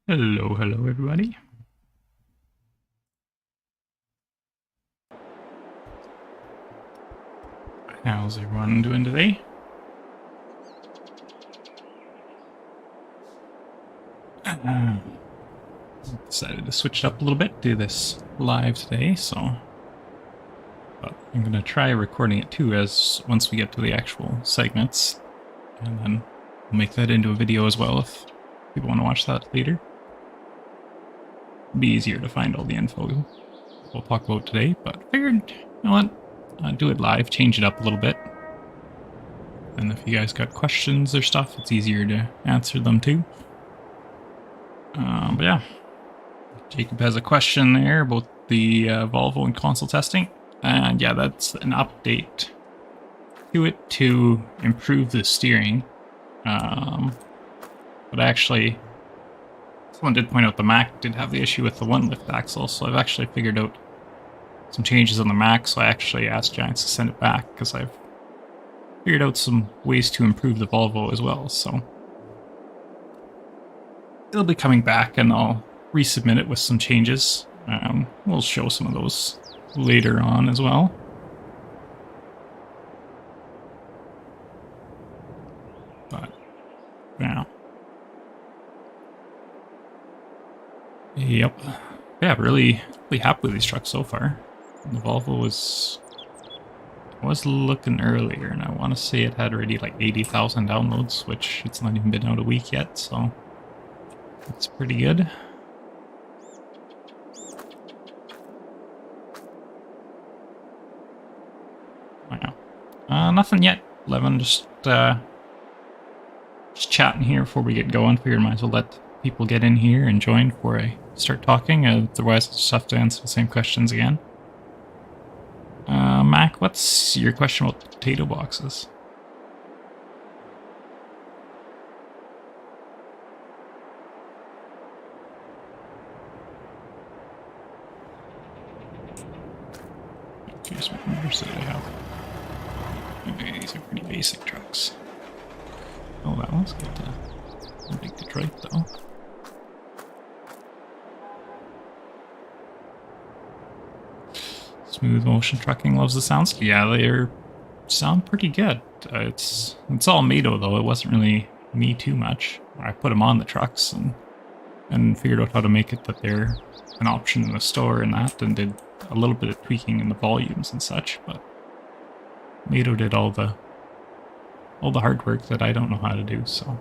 Hello, hello everybody. How's everyone doing today? Decided to switch it up a little bit, do this live today, but I'm going to try recording it too as once we get to the actual segments, and then we'll make that into a video as well if people want to watch that later. It'll be easier to find all the info we'll talk about today, but figured, you know what, do it live, change it up a little bit. And if you guys got questions or stuff, it's easier to answer them too. But yeah, Jacob has a question there about the Volvo and console testing. And yeah, that's an update to it to improve the steering. But actually, someone did point out the Mac did have the issue with the one lift axle, so I've actually figured out some changes on the Mac, so I actually asked Giants to send it back because I've figured out some ways to improve the Volvo as well, so it'll be coming back and I'll resubmit it with some changes. We'll show some of those later on as well. But, yeah. Yep. Yeah, really happy with these trucks so far. The Volvo was looking earlier, and I want to say it had already like 80,000 downloads, which it's not even been out a week yet, so that's pretty good. Wow. Nothing yet. 11, just chatting here before we get going. Figured might as well let people get in here and join before I start talking. Otherwise, I'll just have to answer the same questions again. Mac, what's your question about potato boxes? Here's what numbers that I have. Okay, these are pretty basic trucks. Oh, that one's got a big Detroit though. Smooth Motion Trucking loves the sounds. Yeah, they sound pretty good. It's all Mado though. It wasn't really me too much. I put them on the trucks and figured out how to make it that they're an option in the store and that, and did a little bit of tweaking in the volumes and such. But Mado did all the hard work that I don't know how to do. So.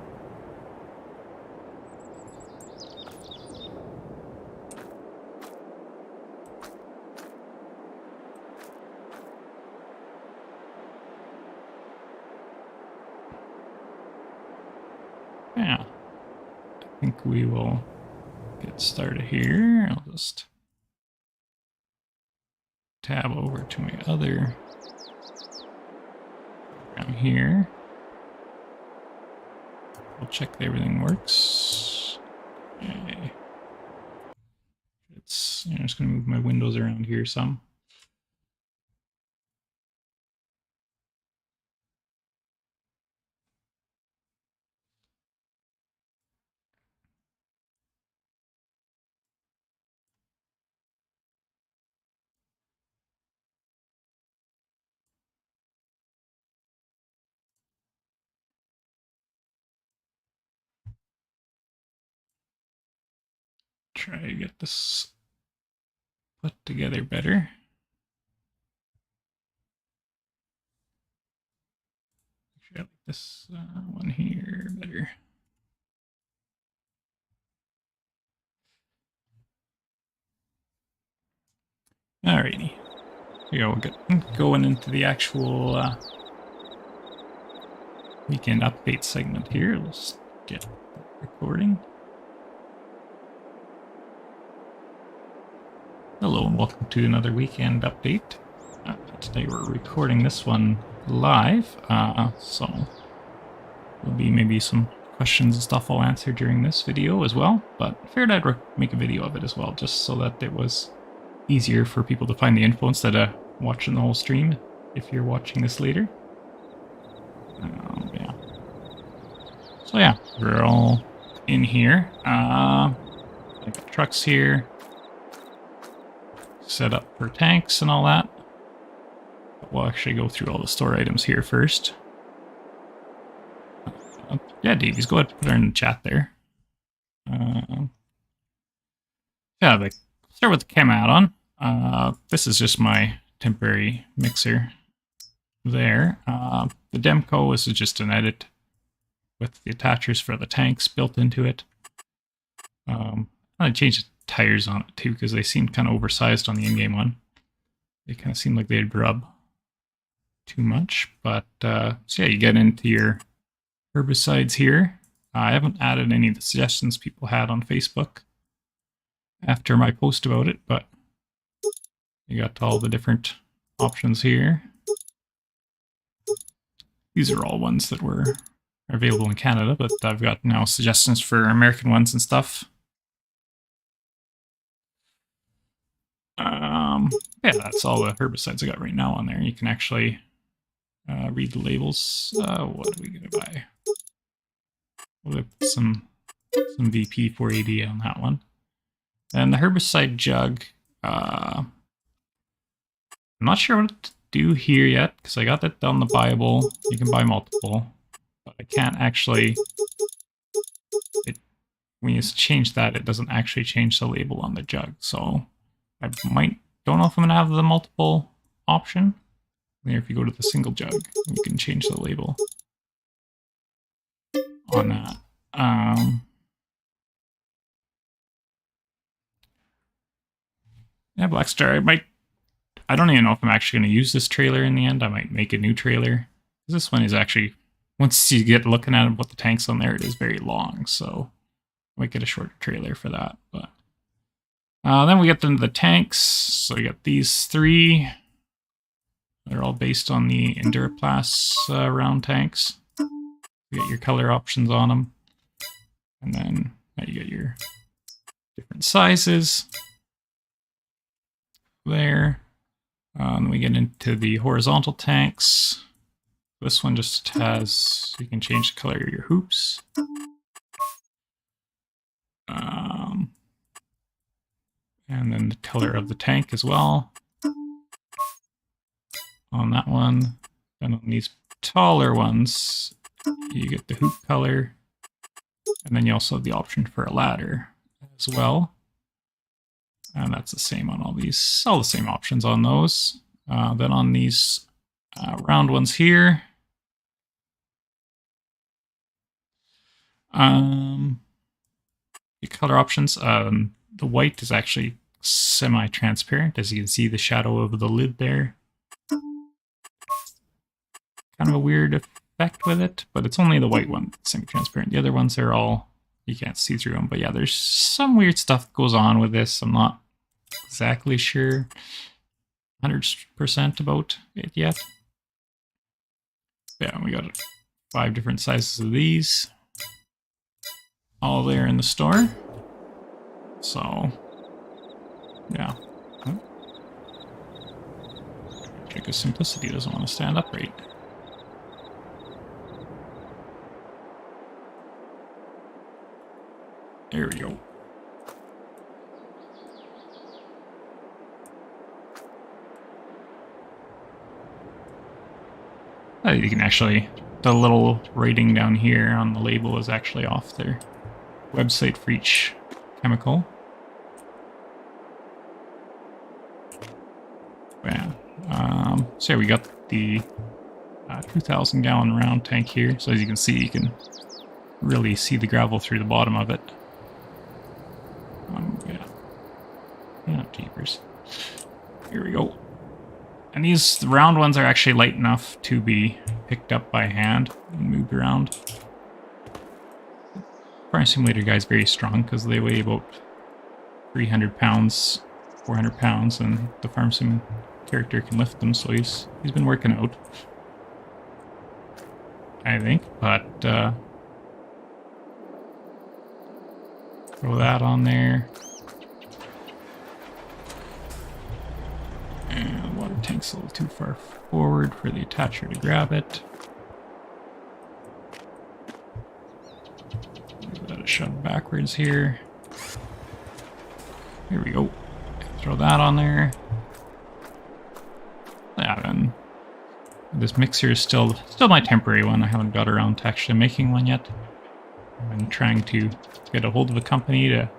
Yeah, I think we will get started here. I'll just tab over to my other program here. We'll check that everything works. Okay. I'm just going to move my windows around here some. Try to get this put together better. Actually, I like this one here better. Alrighty. Here we go. We'll get going into the actual weekend update segment here. Let's get recording. Hello and welcome to another weekend update. Today we're recording this one live, so there'll be maybe some questions and stuff I'll answer during this video as well, but I figured I'd make a video of it as well, just so that it was easier for people to find the info instead of watching the whole stream if you're watching this later. Yeah. So yeah, we're all in here. I got trucks here. Set up for tanks and all that. But we'll actually go through all the store items here first. Yeah, Davies, go ahead and put her in the chat there. Yeah, start with the chem add-on. This is just my temporary mixer there. The Demco, this is just an edit with the attachers for the tanks built into it. I changed the tires on it too because they seemed kind of oversized on the in-game one. They kind of seemed like they'd rub too much. But so yeah, you get into your herbicides here. I haven't added any of the suggestions people had on Facebook after my post about it, but you got all the different options here. These are all ones that were available in Canada, but I've got now suggestions for American ones and stuff. Yeah, that's all the herbicides I got right now on there. You can actually read the labels. What are we gonna buy? We'll put some VP 480 on that one. And the herbicide jug, I'm not sure what to do here yet, because I got that on the buyable. You can buy multiple, but I can't actually... when you change that, it doesn't actually change the label on the jug, so I don't know if I'm going to have the multiple option. There, if you go to the single jug, you can change the label on that. Yeah, Blackstar, I don't even know if I'm actually going to use this trailer in the end. I might make a new trailer. This one is actually, once you get looking at what the tank's on there, it is very long, so I might get a shorter trailer for that. But then we get into the tanks. So we got these three. They're all based on the Enduraplast round tanks. You get your color options on them. And then you get your different sizes there. And we get into the horizontal tanks. This one just has, you can change the color of your hoops. And then the color of the tank as well. On that one. And on these taller ones, you get the hoop color. And then you also have the option for a ladder as well. And that's the same on all these, all the same options on those. Then on these round ones here, the color options, the white is actually semi-transparent, as you can see the shadow of the lid there. Kind of a weird effect with it, but it's only the white one that's semi-transparent. The other ones are all, you can't see through them. But yeah, there's some weird stuff that goes on with this. I'm not exactly sure 100% about it yet. Yeah, we got 5 different sizes of these. All there in the store. So, yeah. Because simplicity doesn't want to stand upright. There we go. You can actually, the little rating down here on the label is actually off their website for each chemical. Yeah. So yeah, we got the 2,000 gallon round tank here. So as you can see, you can really see the gravel through the bottom of it. Yeah, jeepers. Here we go. And these round ones are actually light enough to be picked up by hand and moved around. Farm Simulator guy's very strong because they weigh about 300 pounds, 400 pounds, and the Farm Sim character can lift them, so he's been working out, I think. But throw that on there. And the water tank's a little too far forward for the attacher to grab it. Let it shove backwards here. Here we go. Throw that on there. Yeah, and this mixer is still my temporary one. I haven't got around to actually making one yet. I'm trying to get a hold of a company to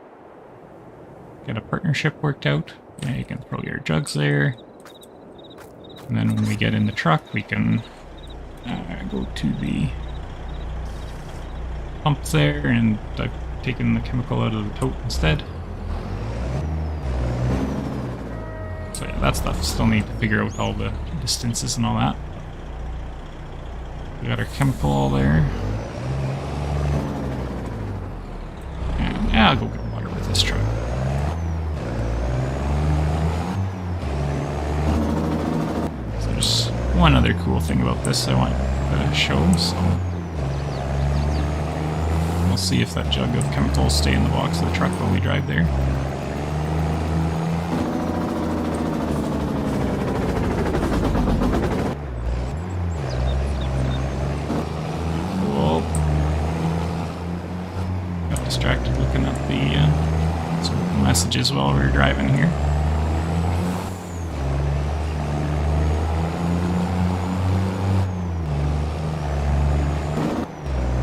get a partnership worked out. Yeah, you can throw your jugs there. And then when we get in the truck, we can go to the pump there, and I've taken the chemical out of the tote instead. So yeah, that stuff still need to figure out all the distances and all that. We got our chemical all there. And yeah, I'll go get water with this truck. So there's one other cool thing about this I want to show, so we'll see if that jug of chemicals stay in the box of the truck while we drive there. Distracted looking at the some messages while we were driving here.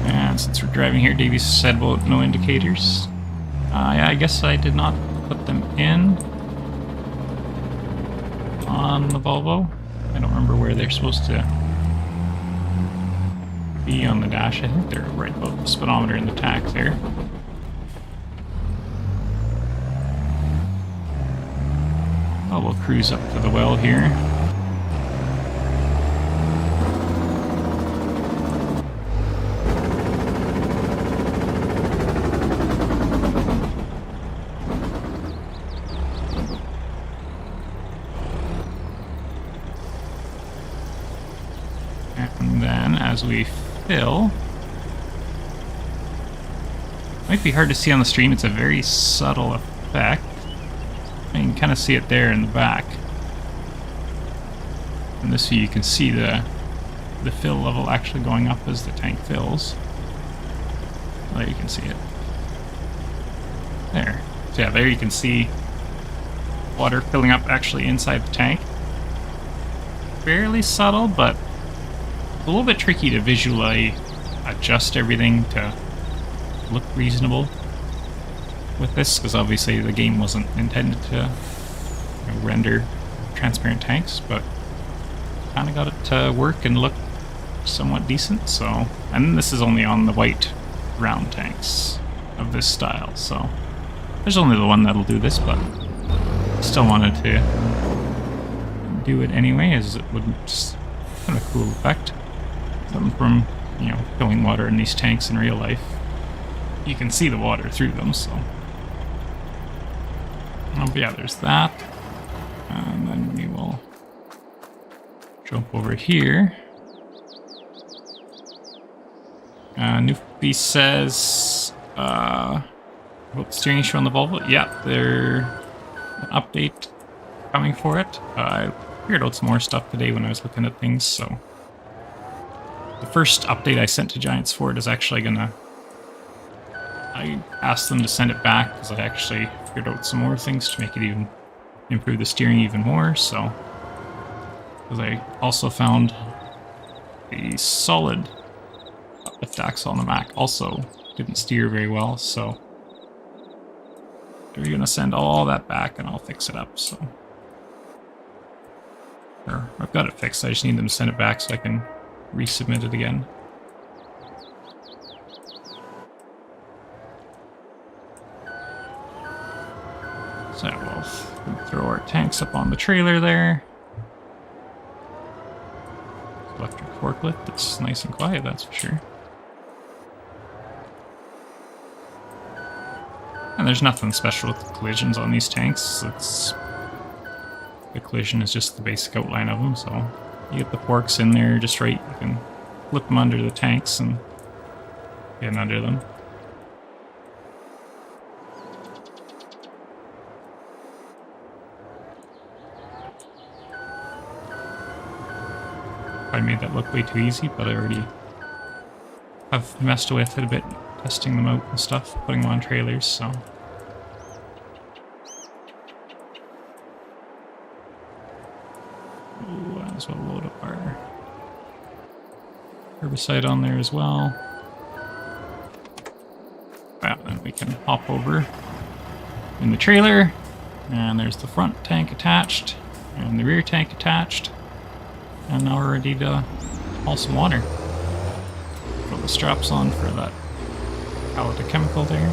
And since we're driving here, Davey said about no indicators. Yeah, I guess I did not put them in on the Volvo. I don't remember where they're supposed to be on the dash. I think they're right above the speedometer and the tach there. Oh, we'll cruise up to the well here. And then as we fill, it might be hard to see on the stream, it's a very subtle effect. You can kind of see it there in the back. And this view you can see the fill level actually going up as the tank fills. There you can see it. There. So yeah, there you can see water filling up actually inside the tank. Fairly subtle, but a little bit tricky to visually adjust everything to look reasonable with this, because obviously the game wasn't intended to render transparent tanks, but kind of got it to work and look somewhat decent. So, and this is only on the white round tanks of this style, so there's only the one that'll do this, but still wanted to do it anyway, as it would just kind of a cool effect. Something from, you know, filling water in these tanks in real life. You can see the water through them, so. But yeah, there's that. And then we will jump over here. Newfie says, about the steering issue on the Volvo. Yeah, there's an update coming for it. I figured out some more stuff today when I was looking at things, so. The first update I sent to Giants Ford is actually gonna... I asked them to send it back because I actually figured out some more things to make it even improve the steering even more, so. Because I also found the solid lift axle on the Mac also didn't steer very well, so they're gonna send all that back and I'll fix it up, so. Or I've got it fixed, I just need them to send it back so I can resubmit it again. So we'll throw our tanks up on the trailer there. Electric forklift, it's nice and quiet, that's for sure. And there's nothing special with the collisions on these tanks. The collision is just the basic outline of them, so you get the forks in there just right. You can flip them under the tanks and get under them. I made that look way too easy, but I already have messed with it a bit, testing them out and stuff, putting them on trailers, so. Ooh, might as well load up our herbicide on there as well. Well, then we can hop over in the trailer, and there's the front tank attached, and the rear tank attached, and now we're ready to haul some water. Throw the straps on for that pallet of chemical there.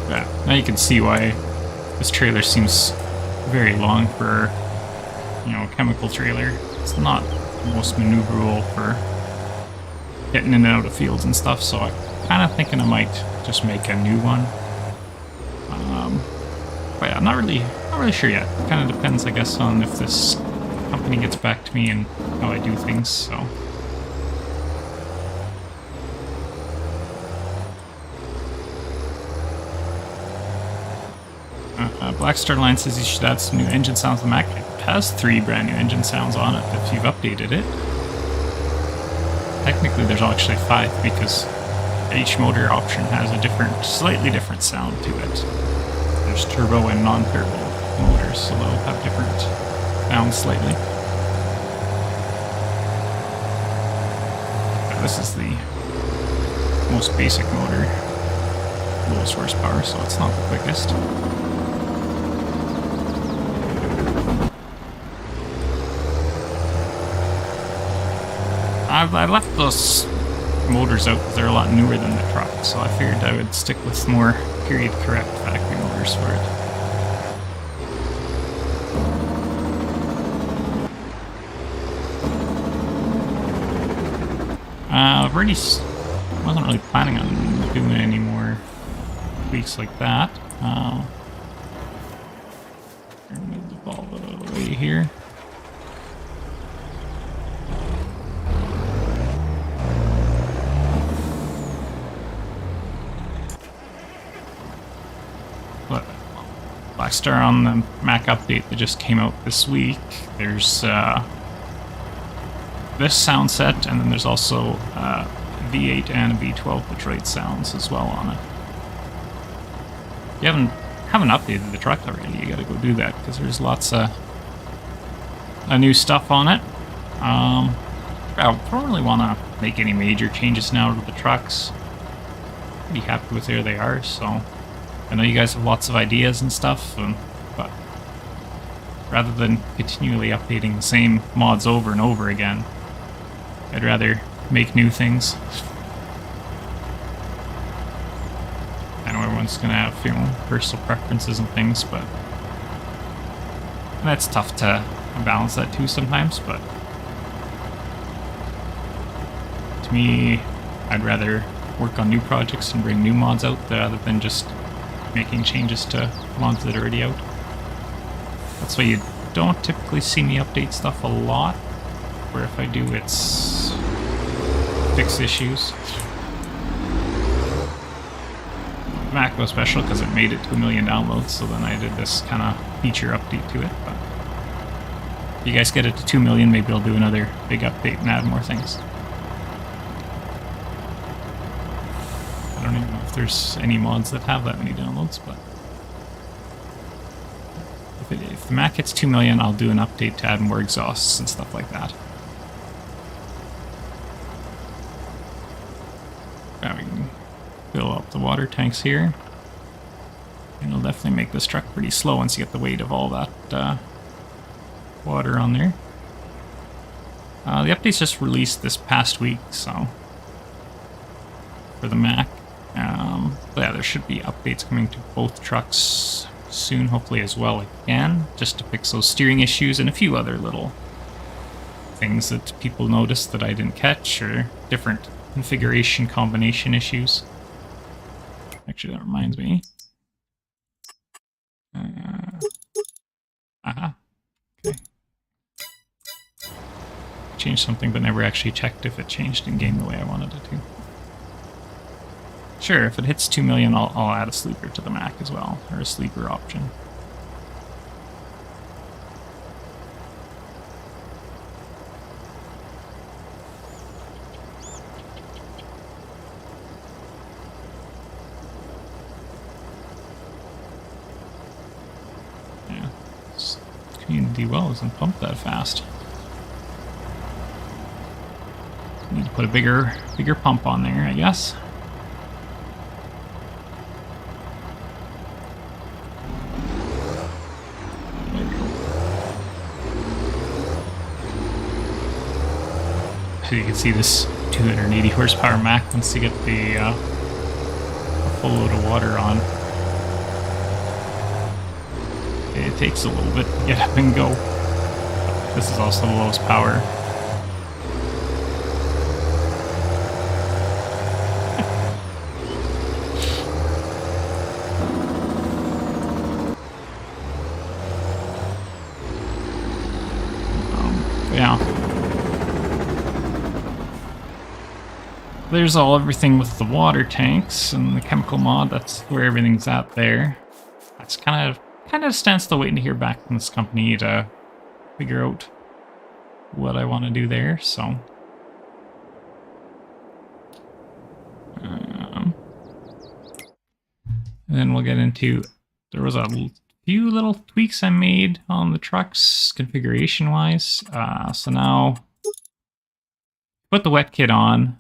Yeah, now you can see why this trailer seems very long for, you know, a chemical trailer. It's not the most maneuverable for getting in and out of fields and stuff, so I'm kind of thinking I might just make a new one. But yeah, I'm not really sure yet. Kind of depends, I guess, on if this company gets back to me and how I do things, so. Blackstar Line says you should add some new engine sounds to the Mac. It has 3 brand new engine sounds on it if you've updated it. Technically there's actually 5 because each motor option has a slightly different sound to it. There's turbo and non-turbo motors, so they'll have different sounds slightly. This is the most basic motor, lowest horsepower, so it's not the quickest. I left those motors out because they're a lot newer than the truck, so I figured I would stick with more period correct factory motors for it. Wasn't really planning on doing any more tweaks like that. Move the Volvo out of the way here. Blackstar on the Mac update that just came out this week. There's this sound set, and then there's also V8 and V12 Detroit sounds as well on it. If you haven't updated the truck already, you gotta go do that because there's lots of new stuff on it. I don't really want to make any major changes now to the trucks. Pretty happy with where they are, so. I know you guys have lots of ideas and stuff, but rather than continually updating the same mods over and over again, I'd rather make new things. I know everyone's going to have, you know, personal preferences and things, but that's tough to balance that too sometimes, but to me, I'd rather work on new projects and bring new mods out rather than just making changes to mods that are already out. That's why you don't typically see me update stuff a lot, where if I do, it's fix issues. Mac was special because it made it to 1 million downloads, so then I did this kind of feature update to it, but if you guys get it to 2 million, maybe I'll do another big update and add more things. I don't even know if there's any mods that have that many downloads, but if the Mac hits 2 million, I'll do an update to add more exhausts and stuff like that. Now we can fill up the water tanks here. And it'll definitely make this truck pretty slow once you get the weight of all that water on there. The update's just released this past week, so for the Mac. But yeah, there should be updates coming to both trucks soon, hopefully as well again, just to fix those steering issues and a few other little things that people noticed that I didn't catch, or different configuration combination issues. Actually, that reminds me. Okay. Changed something but never actually checked if it changed in game the way I wanted it to. Sure, if it hits 2 million, I'll add a sleeper to the Mac as well, or a sleeper option. the well doesn't pump that fast. Need to put a bigger pump on there, I guess. There we go. So you can see this 280 horsepower Mac once you get the full load of water on. It takes a little bit to get up and go. This is also the lowest power. Yeah. There's everything with the water tanks and the chemical mod. That's where everything's at there. That's kind of stands still waiting to hear back from this company to figure out what I want to do there. So, and then we'll get into. There was a few little tweaks I made on the trucks configuration wise. So now put the wet kit on,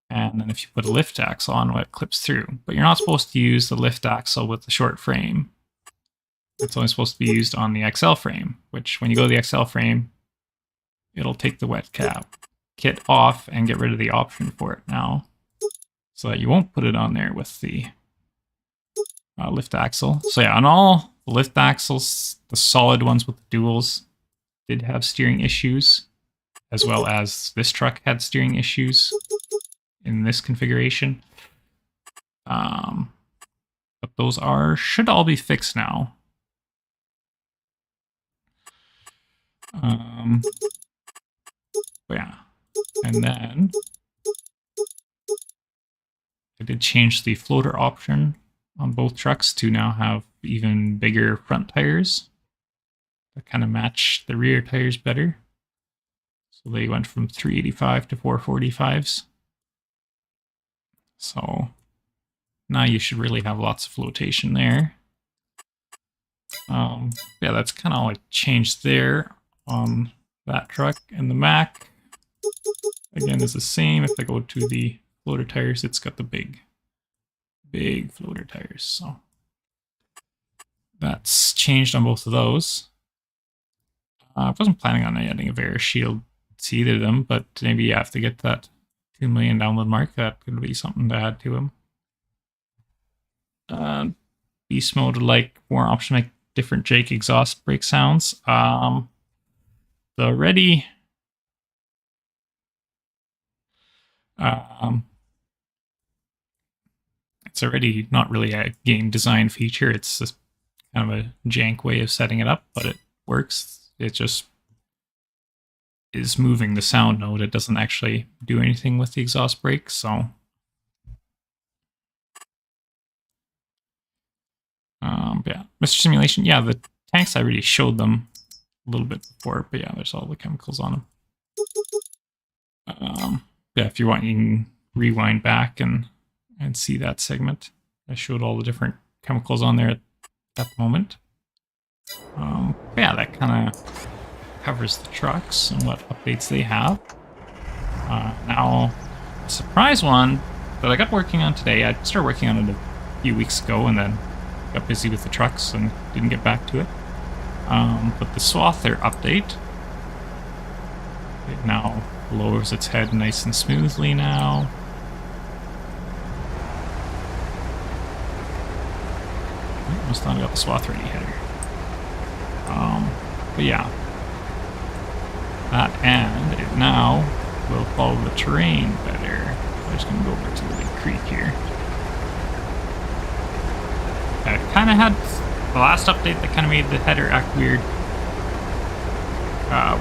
and then if you put a lift axle on, it clips through. But you're not supposed to use the lift axle with the short frame. It's only supposed to be used on the XL frame, which when you go to the XL frame, it'll take the wet kit off and get rid of the option for it now, so that you won't put it on there with the lift axle. So yeah, on all the lift axles, the solid ones with the duals did have steering issues, as well as this truck had steering issues in this configuration. But those should all be fixed now. But yeah, and then I did change the floater option on both trucks to now have even bigger front tires that kind of match the rear tires better. So they went from 385 to 445s. So now you should really have lots of flotation there. Yeah, that's kind of all I changed there on that truck. And the Mac, again, is the same. If I go to the floater tires, it's got the big floater tires. So that's changed on both of those. I wasn't planning on adding a Vera shield to either of them, but maybe you have to get that 2 million download mark. That could be something to add to them. Beast mode would like more option to make different Jake exhaust brake sounds. The ready it's already not really a game design feature. It's just kind of a jank way of setting it up, but it works. It just is moving the sound node. It doesn't actually do anything with the exhaust brake, so yeah, Mr. Simulation, yeah, the tanks I already showed them a little bit before, but yeah, there's all the chemicals on them. Yeah, if you want, you can rewind back and see that segment. I showed all the different chemicals on there at the moment. Yeah, that kind of covers the trucks and what updates they have. Now, a surprise one that I got working on today. I started working on it a few weeks ago and then got busy with the trucks and didn't get back to it. But the Swather update, it now lowers its head nice and smoothly now. I almost thought I got the Swath ready header. But yeah, that, and it now will follow the terrain better. I'm just going to go over to the big creek here. I kind of had the last update that kind of made the header act weird.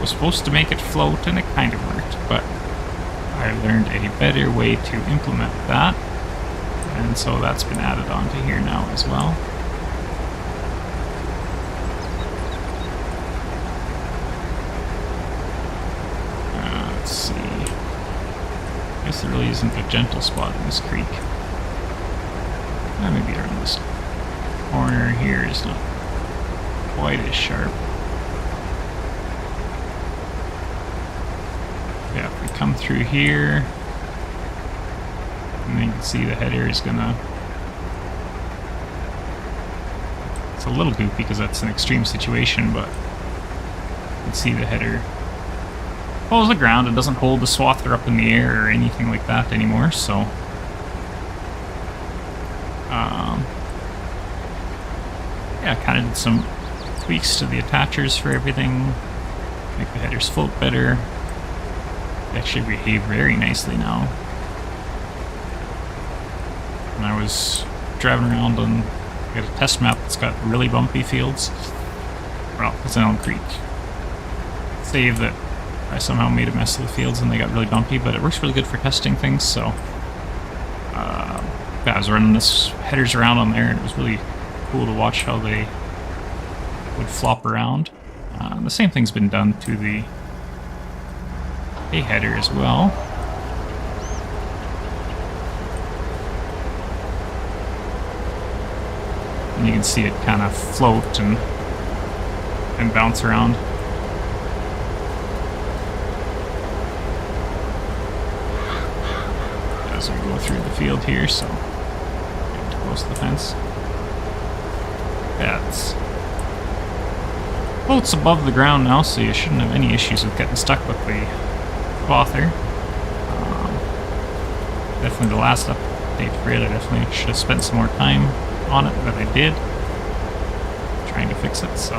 Was supposed to make it float, and it kind of worked, but I learned a better way to implement that, and so that's been added onto here now as well. Let's see. I guess there really isn't a gentle spot in this creek. Maybe around this corner here is not quite as sharp. come through here. And then you can see the header is gonna... It's a little goofy because that's an extreme situation, but you can see the header follows the ground. It doesn't hold the swather up in the air or anything like that anymore, so... yeah, kind of did some tweaks to the attachers for everything. Make the headers float better. They actually behave very nicely now. And I was driving around on I got a test map that's got really bumpy fields. Well, it's in Elm Creek. Save that I somehow made a mess of the fields and they got really bumpy, but it works really good for testing things, so... yeah, I was running this headers around on there and it was really cool to watch how they would flop around. The same thing's been done to the A header as well. And you can see it kind of float and bounce around. As we go through the field here, so get too close to the fence. That's floats above the ground now, so you shouldn't have any issues with getting stuck with the Swather. Definitely the last update for it, I definitely should have spent some more time on it, but I did. Trying to fix it, so...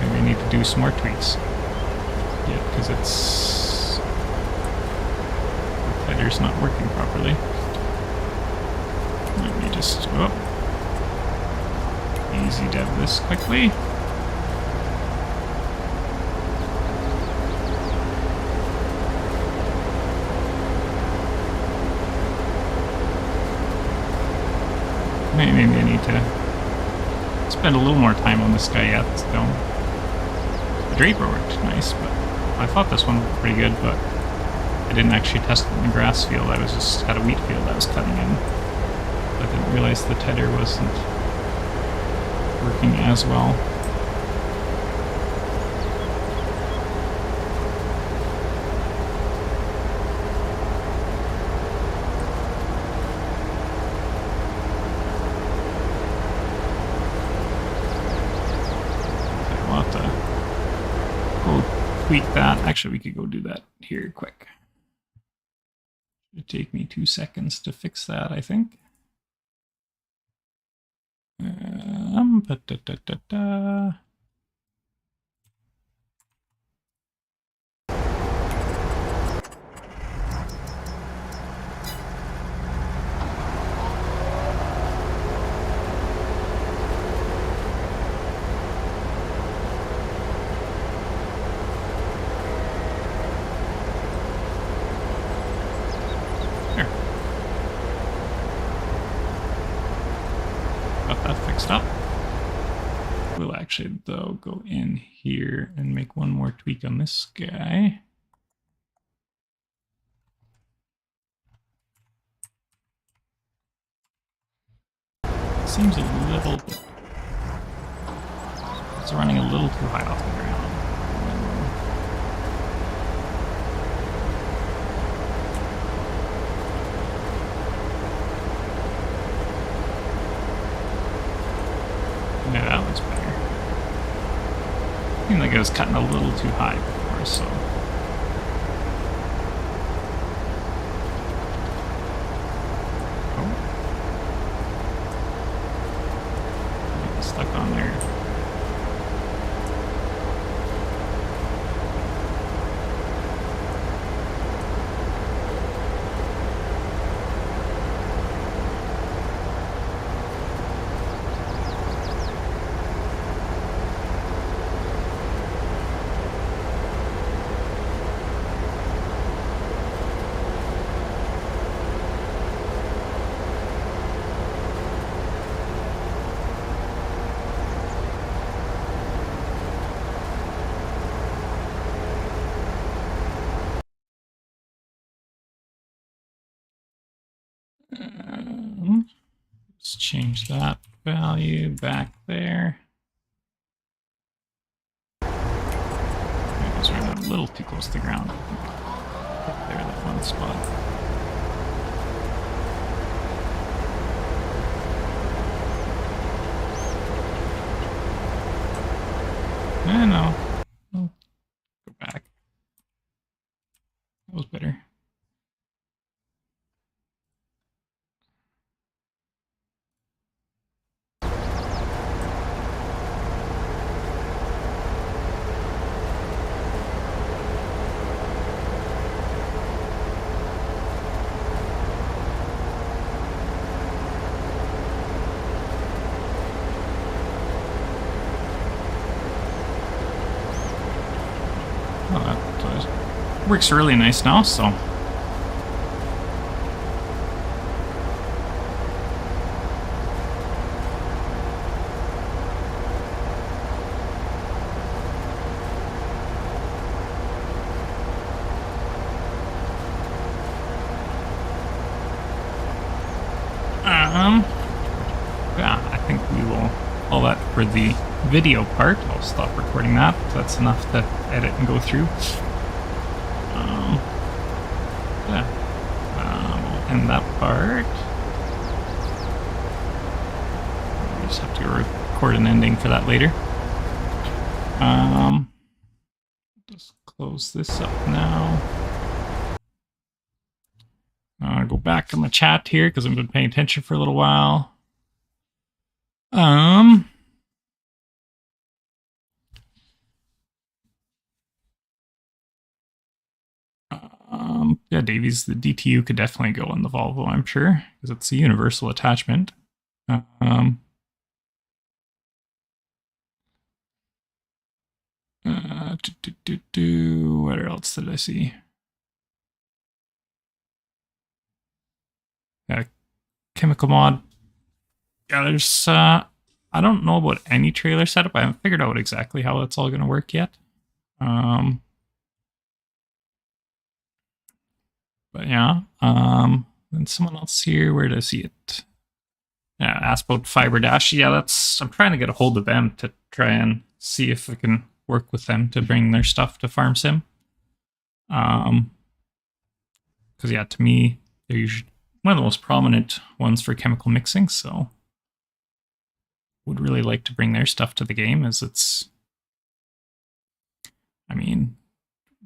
maybe I need to do some more tweaks. Yeah, because it's... the header's not working properly. Let me just... oh. Easy dev this quickly. Maybe I need to spend a little more time on this guy yet still. The Draper worked nice, but I thought this one worked pretty good, but I didn't actually test it in the grass field. I was just had a wheat field I was cutting in. I didn't realize the header wasn't working as well. We'll have to go tweak that. Actually, we could go do that here quick. It'd take me 2 seconds to fix that, I think. Da. Got that fixed up. We'll actually, though, go in here and make one more tweak on this guy. Seems a little bit... it's running a little too high off the ground. Yeah, that looks better. Seemed like it was cutting a little too high before, so... oh. Get stuck on there. Let's change that value back there. little too close to the ground. Right there, that one spot. No. Oh, go back. That was better. Oh, that works really nice now, so. Yeah, I think we will all that for the video part. I'll stop recording that. That's enough to edit and go through. Yeah. We'll end that part. We just have to record an ending for that later. Just close this up now. Go back to my chat here because I've been paying attention for a little while. Yeah, Davies, the DTU could definitely go on the Volvo, I'm sure, because it's a universal attachment. What else did I see? Chemical mod. Yeah, there's, I don't know about any trailer setup. I haven't figured out exactly how that's all going to work yet. But yeah, and someone else here, where does see it? Yeah, asked about Fiber Dash. Yeah, I'm trying to get a hold of them to try and see if I can work with them to bring their stuff to Farm Sim. Because yeah, to me, they're usually one of the most prominent ones for chemical mixing, so would really like to bring their stuff to the game, as it's, I mean,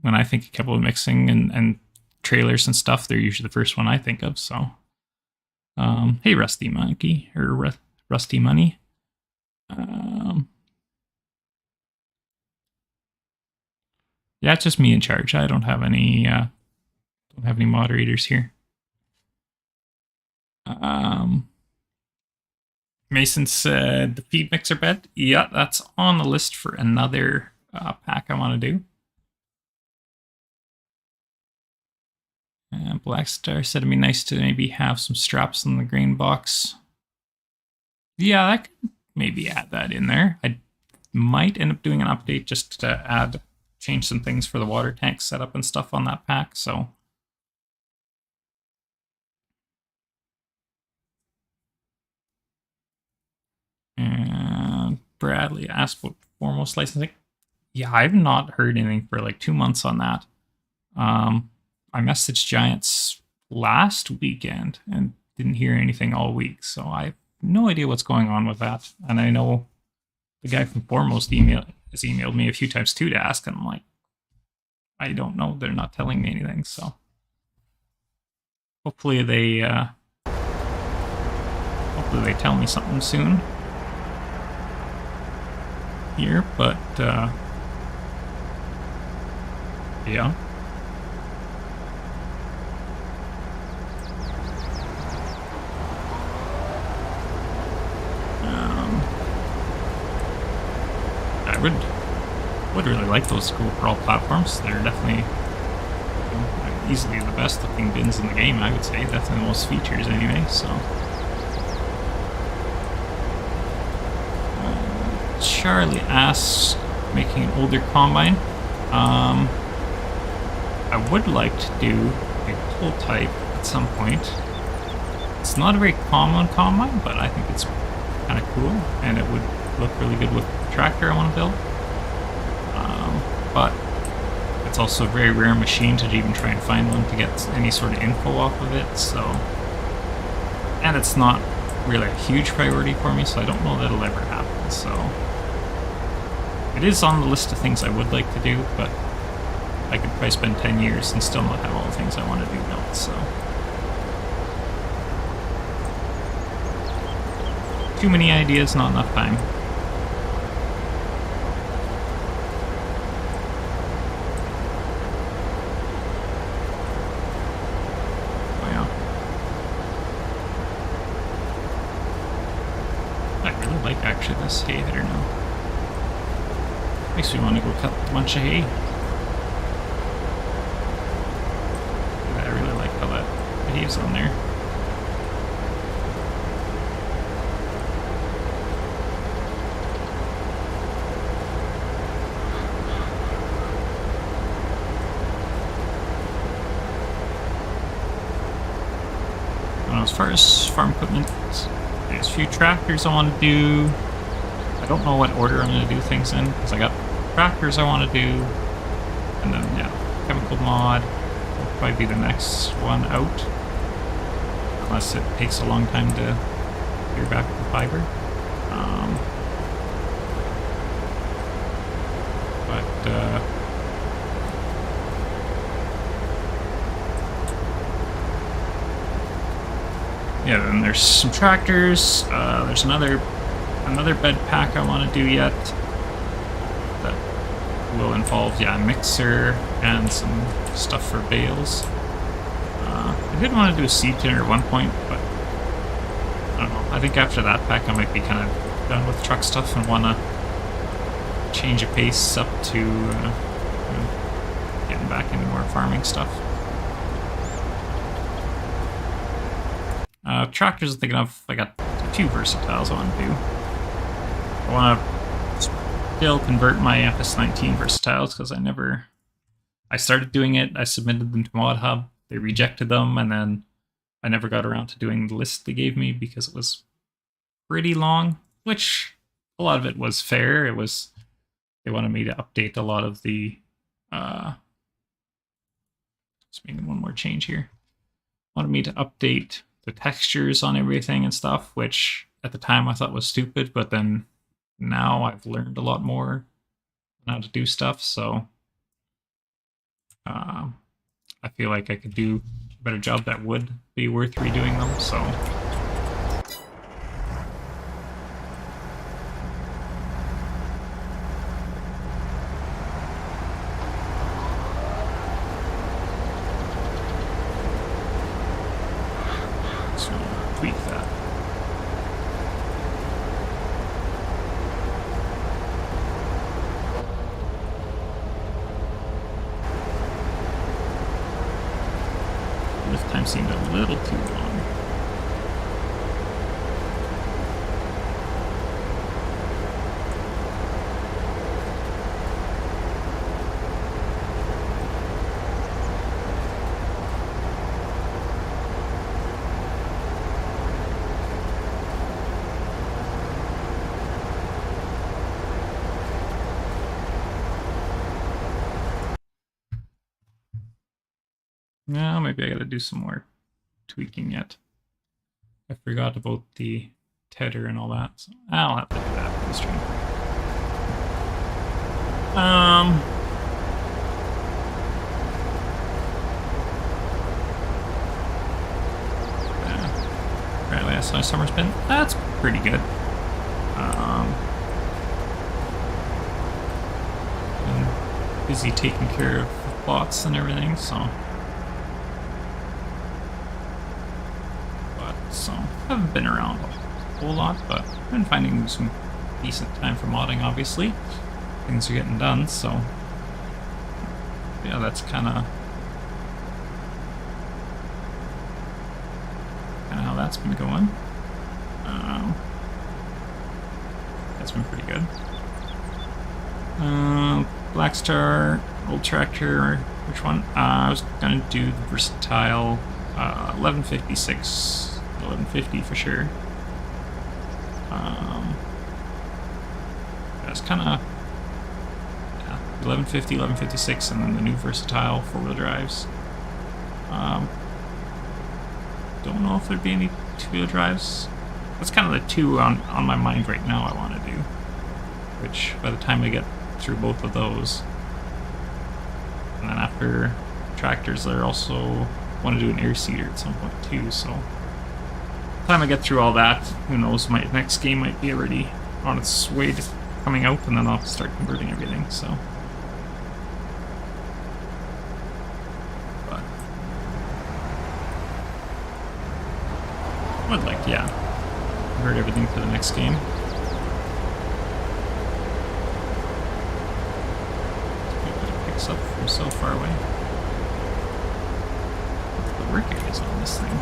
when I think of chemical mixing and trailers and stuff, they're usually the first one I think of, so. Hey, Rusty Monkey, or Rusty Money. Yeah, it's just me in charge. I don't have any moderators here. Mason said the feed mixer bed. Yeah, that's on the list for another pack I want to do. And Blackstar said it'd be nice to maybe have some straps on the grain box. Yeah, I could maybe add that in there. I might end up doing an update just to change some things for the water tank setup and stuff on that pack, so. And Bradley asked about Foremost licensing. Yeah, I've not heard anything for like 2 months on that. I messaged Giants last weekend and didn't hear anything all week, so I have no idea what's going on with that. And I know the guy from Foremost has emailed me a few times too to ask, and I'm like, I don't know. They're not telling me anything, so hopefully they tell me something soon here. But yeah. I would really like those cool for all platforms. They're definitely easily the best looking bins in the game, I would say. Definitely the most features anyway, so. Charlie asks, making an older combine. I would like to do a pull type at some point. It's not a very common combine, but I think it's kind of cool, and it would look really good with the tractor I want to build. But It's also a very rare machine to even try and find one to get any sort of info off of it, so... And it's not really a huge priority for me, so I don't know that it'll ever happen, so... It is on the list of things I would like to do, but I could probably spend 10 years and still not have all the things I want to do built, so... Too many ideas, not enough time. Oh yeah. I really like actually this hay header now. Makes me want to go cut a bunch of hay. I really like how that behaves on there. As far as farm equipment, there's a few tractors I want to do. I don't know what order I'm going to do things in, because I got tractors I want to do, and then, yeah, chemical mod will probably be the next one out, unless it takes a long time to hear back with the fiber. Yeah, then there's some tractors. There's another bed pack I want to do yet. That will involve, yeah, a mixer and some stuff for bales. I did want to do a seed tinner at one point, but I don't know. I think after that pack I might be kind of done with truck stuff and want to change a pace up to getting back into more farming stuff. Tractors I'm thinking of, I got two versatiles I want to do. I want to still convert my FS19 versatiles because I started doing it, I submitted them to ModHub, they rejected them, and then I never got around to doing the list they gave me because it was pretty long, which a lot of it was fair. It was, they wanted me to update a lot of the, just making one more change here. Wanted me to update the textures on everything and stuff, which at the time I thought was stupid, but then now I've learned a lot more on how to do stuff, so I feel like I could do a better job that would be worth redoing them, so... tweak that. This time seemed a little too long. No, maybe I gotta do some more tweaking yet. I forgot about the tether and all that, so I'll have to do that for the stream. Apparently I saw a summer spin. That's pretty good. I'm busy taking care of plots and everything, so... So, I haven't been around a whole lot, but I've been finding some decent time for modding, obviously. Things are getting done, so... Yeah, that's kind of how that's been going. That's been pretty good. Black Star, Old Tractor, which one? I was gonna do the Versatile 1156. 1150 for sure. That's kind of, yeah, 1150, 1156, and then the new versatile four-wheel drives. Don't know if there'd be any two-wheel drives. That's kind of the two on my mind right now I want to do. Which, by the time I get through both of those, and then after tractors, I also want to do an air seeder at some point too, so by the time I get through all that, who knows, my next game might be already on its way to coming out, and then I'll start converting everything, so. But I would like, yeah, convert everything to the next game. Up from so far away. What's the work areas on this thing?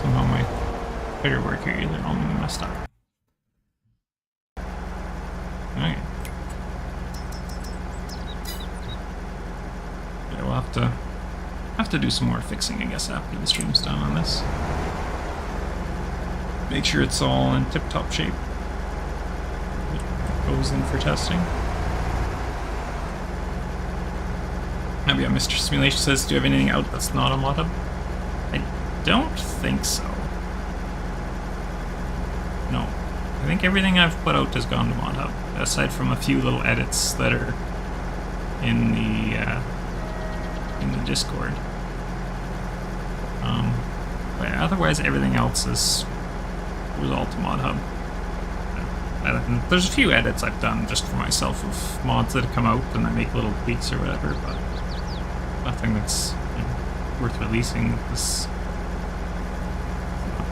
Somehow my better work here, they're all messed up. Okay. Yeah, we'll have to do some more fixing, I guess, after the stream's done on this. Make sure it's all in tip-top shape. It goes in for testing. Maybe Mr. Simulation says, do you have anything out that's not a mod hub? I don't think so. No. I think everything I've put out has gone to mod hub, aside from a few little edits that are in the Discord. But otherwise, everything else was all to mod hub. There's a few edits I've done just for myself of mods that have come out and I make little tweaks or whatever, but nothing that's worth releasing. This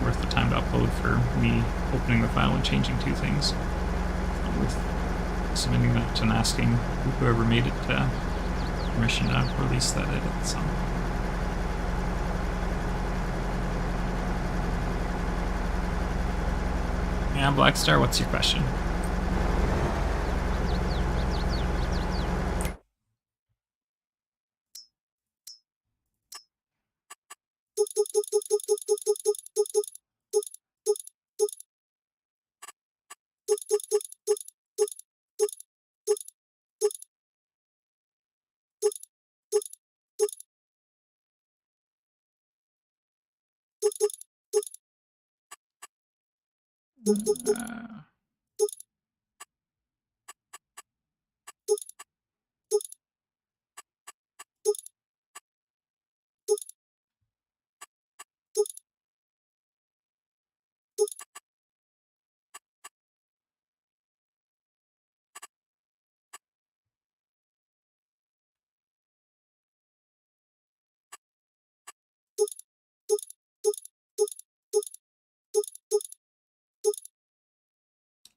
worth the time to upload for me opening the file and changing two things. Not worth submitting that and asking whoever made it permission to release that edit. So. Yeah, Blackstar, what's your question?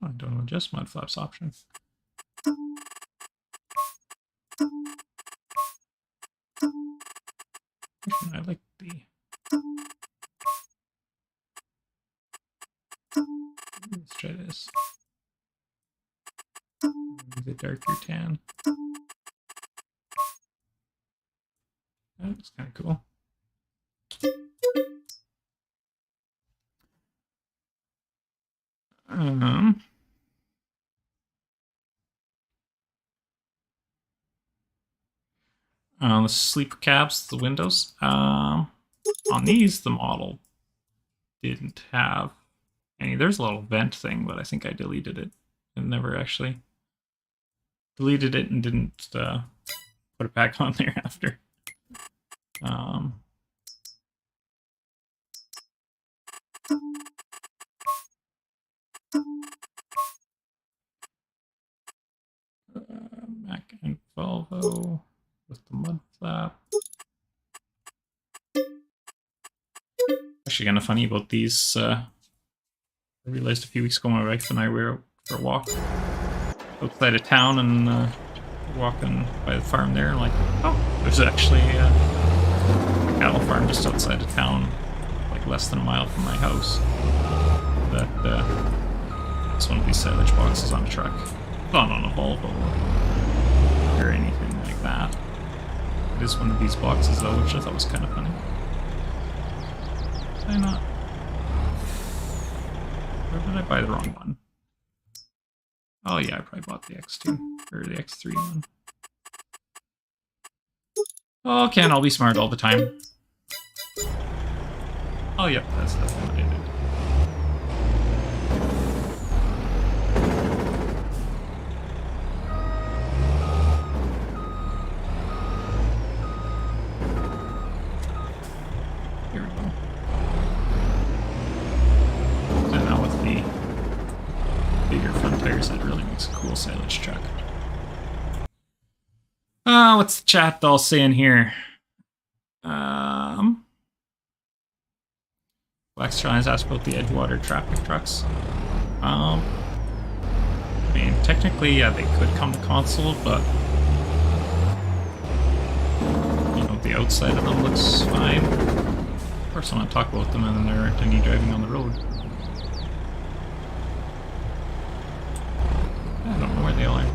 I don't know, just mud flaps option. I like the. Let's try this. The darker tan. That looks kind of cool. The sleeper cabs, the windows. On these, the model didn't have any. There's a little vent thing, but I think I deleted it and never actually deleted it and didn't put it back on there after. Mac and Volvo with the mud flap. Actually, kind of funny about these. I realized a few weeks ago my wife and I were out for a walk outside of town and walking by the farm there, and like, oh, there's actually a cattle farm just outside of town, like like less than a mile from my house. That it's one of these silage boxes on a truck. Not on a Volvo or anything like that. It is one of these boxes though, which I thought was kind of funny. Did I not? Or did I buy the wrong one? Oh yeah, I probably bought the X2 or the X3 one. Oh, can't all be smart all the time. Oh yep, that's definitely what I did. Here we go. And now with the bigger front tires, that really makes a cool silage truck. What's the chat all saying here? Wax tries asked about the Edgewater traffic trucks. I mean, technically, yeah, they could come to console, but you know, the outside of them looks fine. Of course, I want to talk about them, and then there aren't any driving on the road. I don't know where they all are.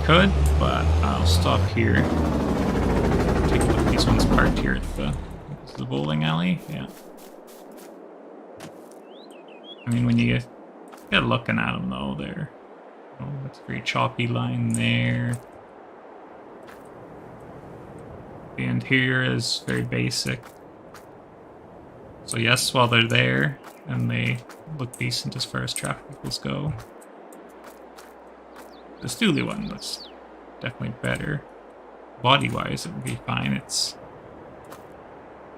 Could, but I'll stop here. Take a look at these ones parked here at the bowling alley. Yeah. I mean, when you get looking at them though, they're it's a very choppy line there. The interior is very basic. So yes, while they're there and they look decent as far as traffic vehicles go, the Stoolie one looks definitely better. Body-wise, it would be fine.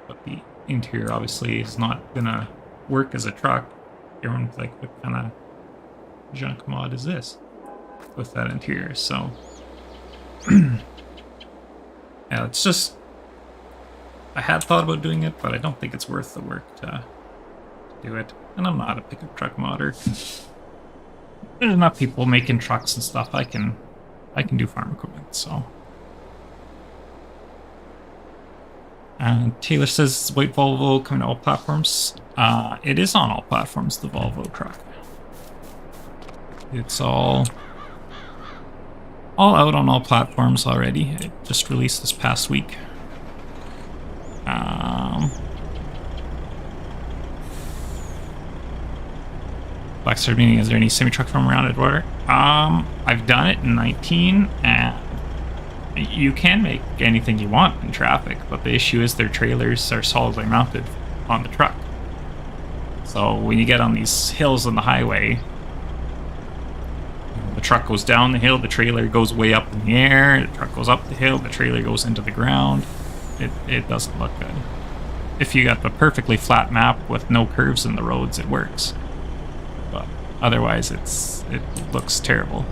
But the interior obviously is not gonna work as a truck. Everyone's like, what kind of junk mod is this with that interior? So, yeah, it's just, I had thought about doing it, but I don't think it's worth the work to do it. And I'm not a pickup truck modder. There's enough people making trucks and stuff. I can do farm equipment, so. And Taylor says white Volvo coming to all platforms. It is on all platforms, the Volvo truck. It's all out on all platforms already. It just released this past week. Blackstar meaning, is there any semi-truck from around Edgewater? I've done it in 19, and you can make anything you want in traffic, but the issue is their trailers are solidly mounted on the truck. So when you get on these hills on the highway, the truck goes down the hill, the trailer goes way up in the air, the truck goes up the hill, the trailer goes into the ground. It doesn't look good. If you got the perfectly flat map with no curves in the roads, it works. But otherwise, it looks terrible.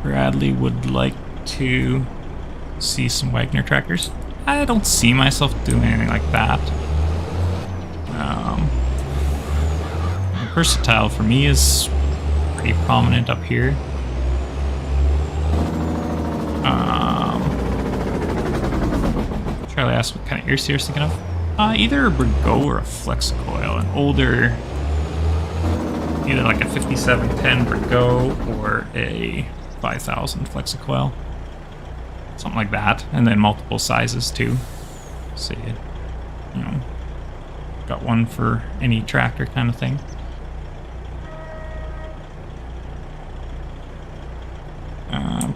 Bradley would like to see some Wagner tractors. I don't see myself doing anything like that. Versatile for me is pretty prominent up here. Charlie asked what kind of ear series thinking of. Either a Brigo or a Flexicoil, an older, either like a 5710 Brigo or a 5000 Flexicoil. Something like that, and then multiple sizes too. So you know, got one for any tractor kind of thing.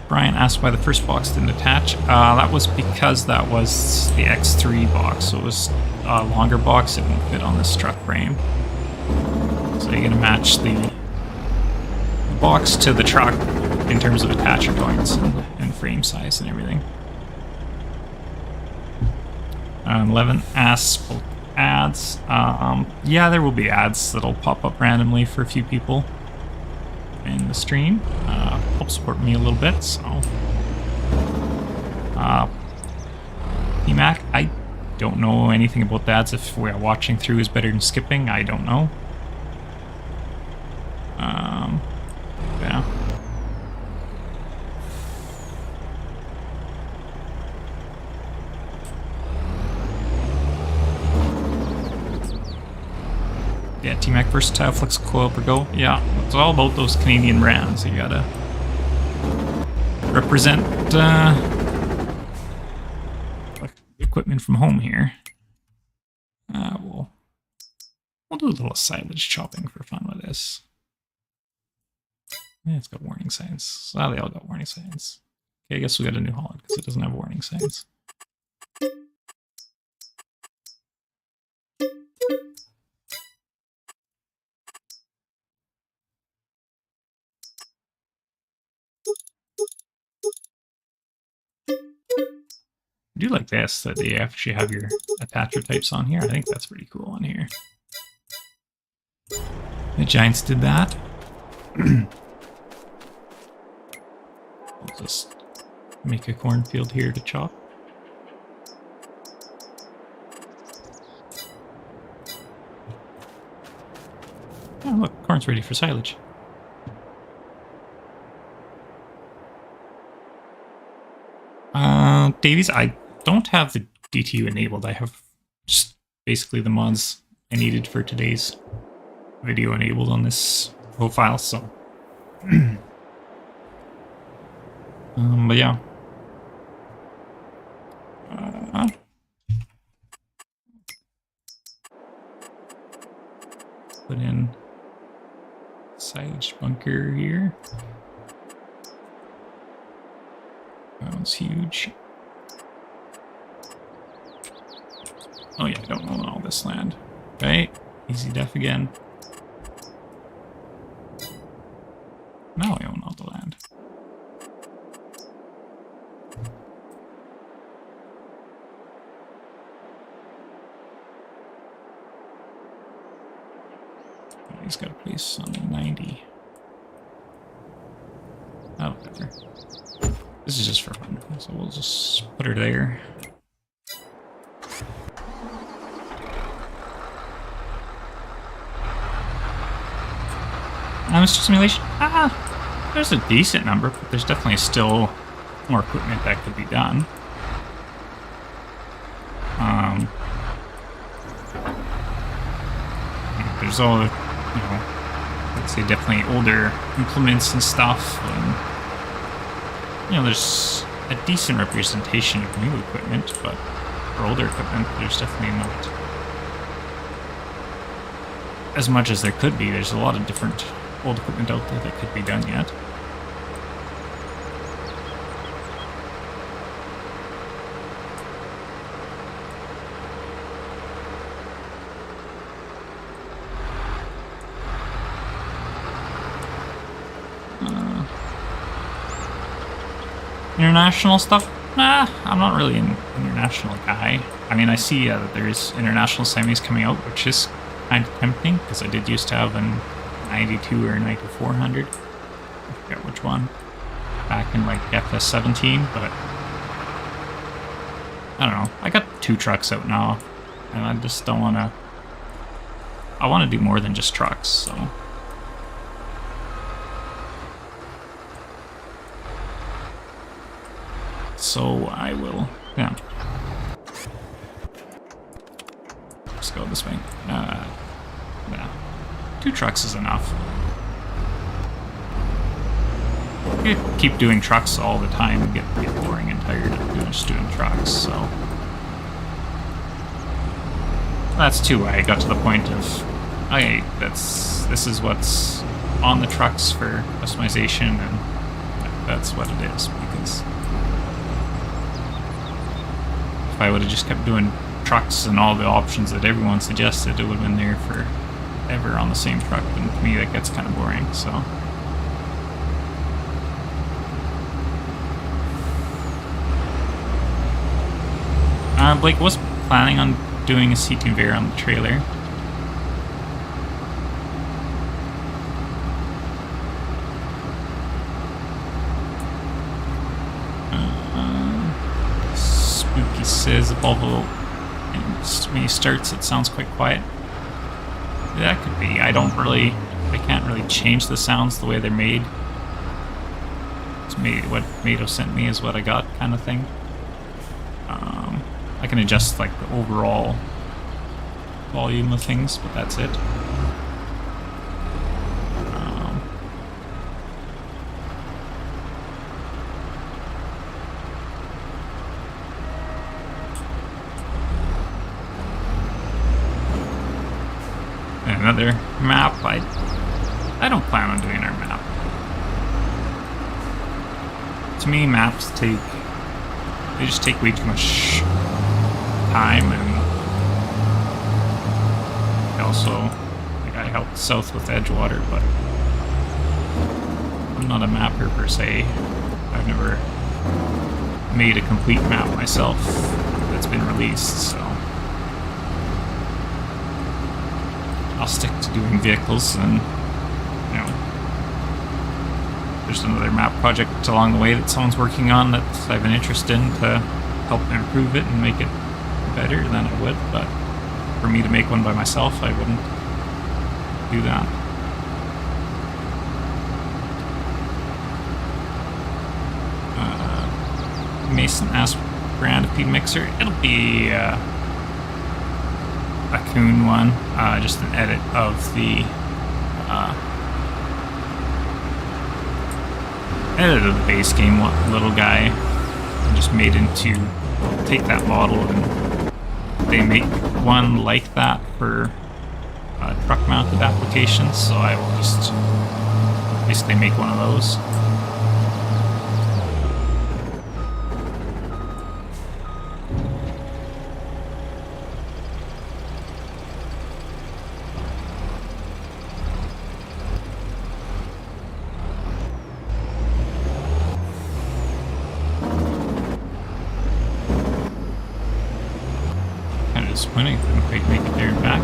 Brian asked why the first box didn't attach. That was because that was the X3 box, so it was a longer box. It won't fit on this truck frame. So you're gonna match the box to the truck in terms of attacher joints and frame size and everything. 11 asks about ads. Yeah, there will be ads that'll pop up randomly for a few people in the stream. Help support me a little bit, so. Mac, I don't know anything about that. If we're watching through is better than skipping, I don't know. Yeah. Yeah, T-Mac Versatile, Flex Coil Go. Yeah, it's all about those Canadian brands. You gotta represent equipment from home here. We'll do a little silage chopping for fun with this. Yeah, it's got warning signs. Well, they all got warning signs. Okay, I guess we got a New Holland because it doesn't have warning signs. I do like this, that they actually have your attacher types on here. I think that's pretty cool on here. The Giants did that. We'll just make a cornfield here to chop. Oh, look, corn's ready for silage. Davies, I don't have the DTU enabled. I have just basically the mods I needed for today's video enabled on this profile, so. But yeah. Put in silage bunker here. That one's huge. Oh yeah, I don't own all this land. Okay, easy def again. Now I own all the land. He's got a place on 90. Oh, whatever. This is just for fun, so we'll just put her there. Mr. Simulation, there's a decent number, but there's definitely still more equipment that could be done. There's all the, let's say definitely older implements and stuff, and there's a decent representation of new equipment, but for older equipment, there's definitely not as much as there could be. There's a lot of different old equipment out there that could be done yet. International stuff? Nah, I'm not really an international guy. I mean, I see that there's international semis coming out, which is kind of tempting, because I did used to have an 92 or 9400. I forget which one. Back in like FS17, but I don't know. I got 2 trucks out now, and I just don't want to. I want to do more than just trucks, so. So I will, yeah. Let's go this way. Yeah. 2 trucks is enough. You keep doing trucks all the time and get boring and tired of just doing trucks, so. That's too why I got to the point of, okay, this is what's on the trucks for customization, and that's what it is, because if I would have just kept doing trucks and all the options that everyone suggested, it would have been there forever on the same truck, and to me that gets kind of boring, so. Blake was planning on doing a seat conveyor on the trailer. Spooky says Volvo and When he starts, it sounds quite quiet. That could be. I can't really change the sounds the way they're made. What Mado sent me is what I got, kind of thing. I can adjust like the overall volume of things, but that's it. Another map. I don't plan on doing our map. To me, maps they just take way too much time, and also, like, I helped south with Edgewater, but I'm not a mapper per se. I've never made a complete map myself that's been released, so I'll stick to doing vehicles, and you know, there's another map project along the way that someone's working on that I have an interest in to help improve it and make it better than I would, but for me to make one by myself, I wouldn't do that. Mason asked brand of feed mixer. It'll be a Coon one, just an edit of the base game little guy, and just made into take that model, and they make one like that for truck mounted applications, so I will just basically make one of those. Disappointing, couldn't quite make it there and back.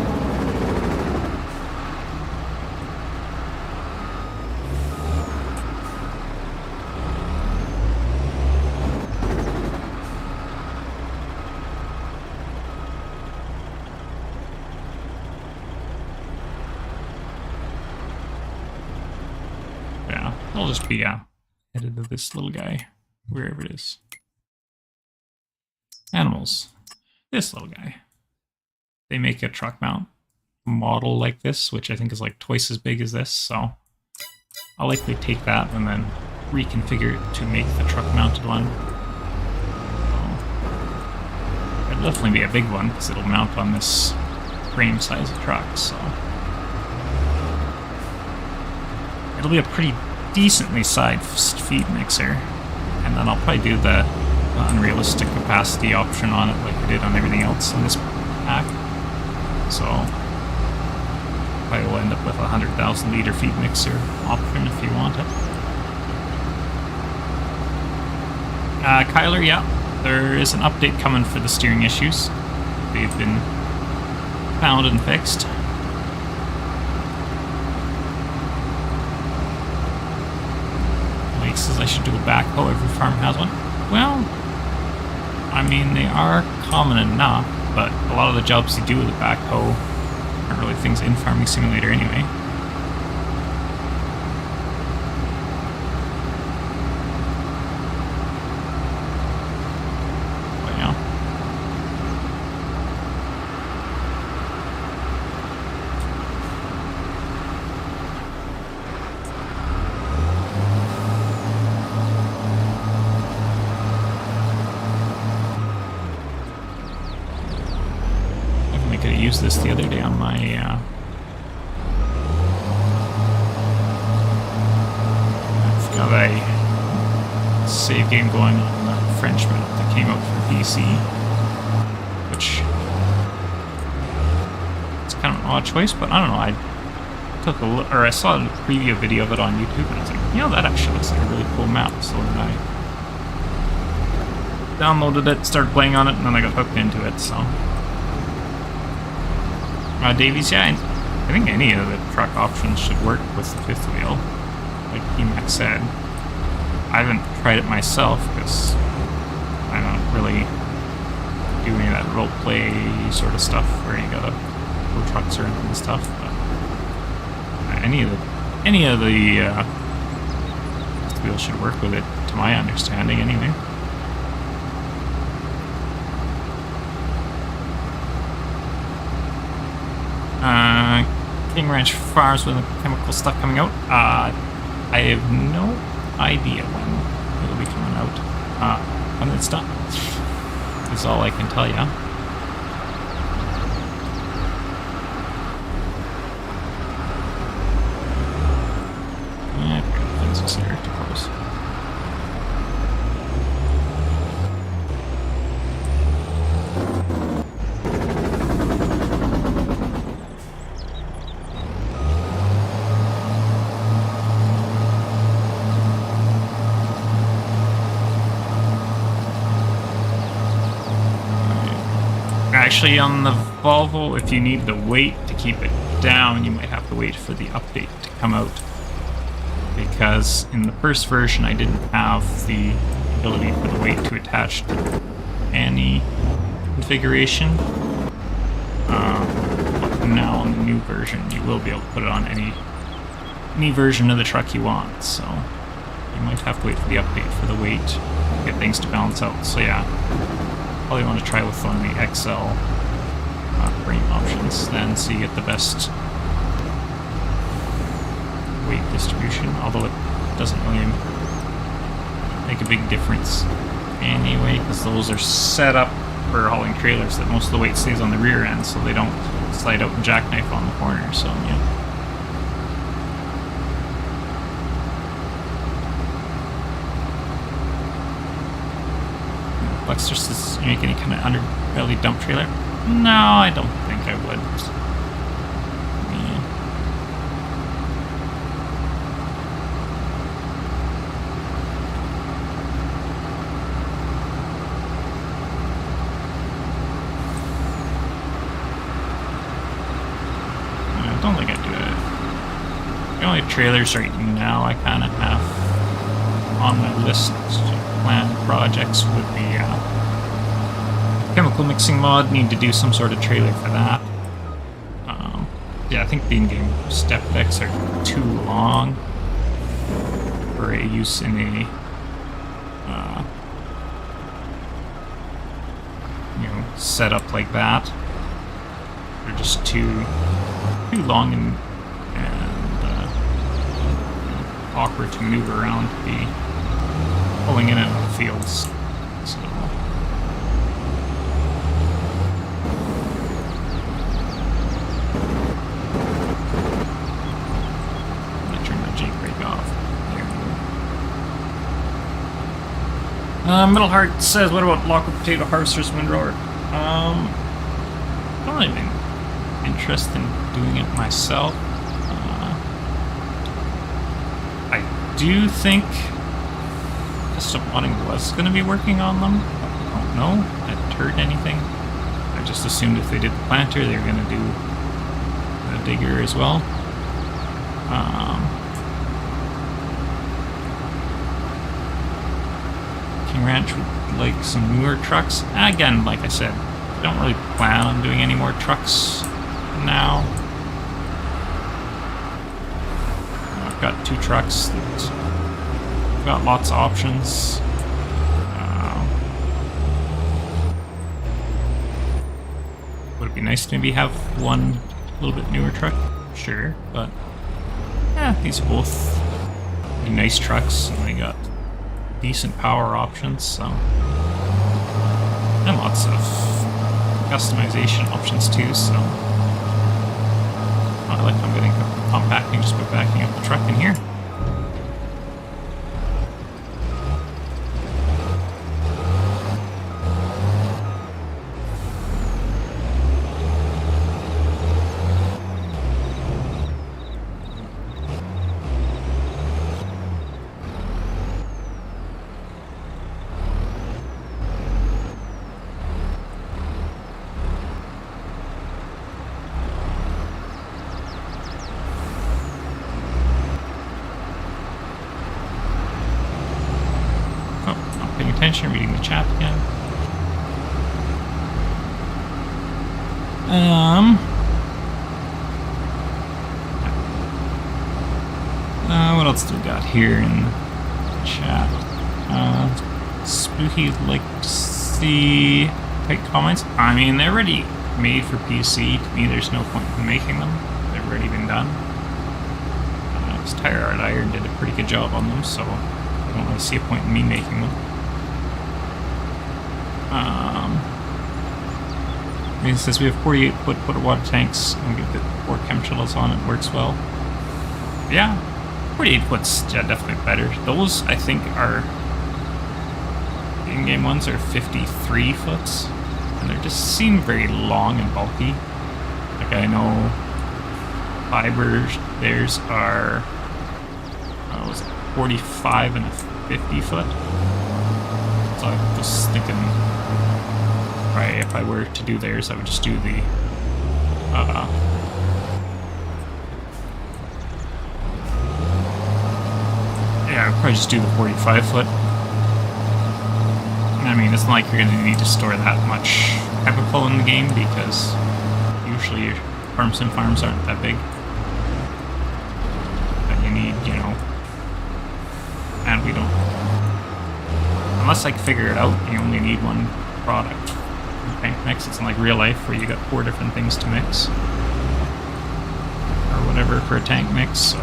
Yeah, I'll just be headed to this little guy, wherever it is. Animals. This little guy. They make a truck mount model like this, which I think is like twice as big as this, so I'll likely take that and then reconfigure it to make the truck mounted one. So it'll definitely be a big one because it'll mount on this frame size of truck, so it'll be a pretty decently sized feed mixer, and then I'll probably do the unrealistic capacity option on it like I did on everything else in this pack. So I will end up with a 100,000 liter feed mixer option if you want it. Kyler, yeah, there is an update coming for the steering issues. They've been found and fixed. Mike says I should do a backhoe. Every farm has one. Well, I mean, they are common enough, but a lot of the jobs you do with a backhoe aren't really things in Farming Simulator anyway. But yeah. I used this the other day on my I've got a save game going on the French map that came out for PC, which it's kind of an odd choice, but I don't know, I took a look, or I saw a preview video of it on YouTube, and I was like, you know, that actually looks like a really cool map, so then I downloaded it, started playing on it, and then I got hooked into it, so Davies, yeah, I think any of the truck options should work with the fifth wheel, like P-Mac said. I haven't tried it myself because I don't really do any of that role play sort of stuff where you gotta pull trucks around and stuff. But any of the wheels should work with it, to my understanding, anyway. King Ranch Farms with the chemical stuff coming out. I have no idea when it'll be coming out. When it's done is all I can tell you. Yeah, fences here to close. Actually, on the Volvo, if you need the weight to keep it down, you might have to wait for the update to come out. Because in the first version, I didn't have the ability for the weight to attach to any configuration. But now on the new version, you will be able to put it on any version of the truck you want. So you might have to wait for the update for the weight to get things to balance out. So yeah. Probably want to try with one of the XL frame options then, so you get the best weight distribution, although it doesn't really make a big difference anyway, because those are set up for hauling trailers that most of the weight stays on the rear end, so they don't slide out and jackknife on the corner, so yeah. Just to make any kind of underbelly dump trailer? No, I don't think I would. Yeah. I don't think I'd do it. The only trailers right now I kind of have on my list planned projects would be chemical mixing mod. Need to do some sort of trailer for that. Yeah, I think the in-game step decks are too long for a use in a setup like that. They're just too long and awkward to maneuver around to be pulling in and out of the fields. So I'm gonna turn my Jake brake off. There we go. Middle Heart says, what about local potato harvesters windrower? I'm not even interested in doing it myself. I do think Custom Modding was going to be working on them. I don't know. I hadn't heard anything. I just assumed if they did the planter, they were going to do the digger as well. King Ranch would like some newer trucks. Again, like I said, I don't really plan on doing any more trucks now. I've got 2 trucks that got lots of options. Would it be nice to maybe have one a little bit newer truck? Sure, but yeah, these are both really nice trucks, and they got decent power options, so, and lots of customization options too, so I like how I'm getting compacting just by backing up the truck in here. Attention, reading the chat again. What else do we got here in the chat? Spooky like to see type comments. I mean, they're already made for PC. To me, there's no point in making them. They've already been done. This Tire Art Iron did a pretty good job on them, so I don't really see a point in me making them. It says we have 48-foot water tanks, and we put 4 chem shuttles on it. Works well. Yeah, 48 foot's definitely better. Those, I think, are the in-game ones are 53 foots, and they just seem very long and bulky. Like I know fibers, theirs are was it 45 and a 50 foot. So I was thinking, right, if I were to do theirs, I would just do the yeah, I'd probably just do the 45 foot. I mean, it's not like you're going to need to store that much chemical in the game because usually your farms and farms aren't that big. But you need, you know, and we don't. Unless I can figure it out, you only need one product. Tank mix. It's not like real life where you got 4 different things to mix or whatever for a tank mix. So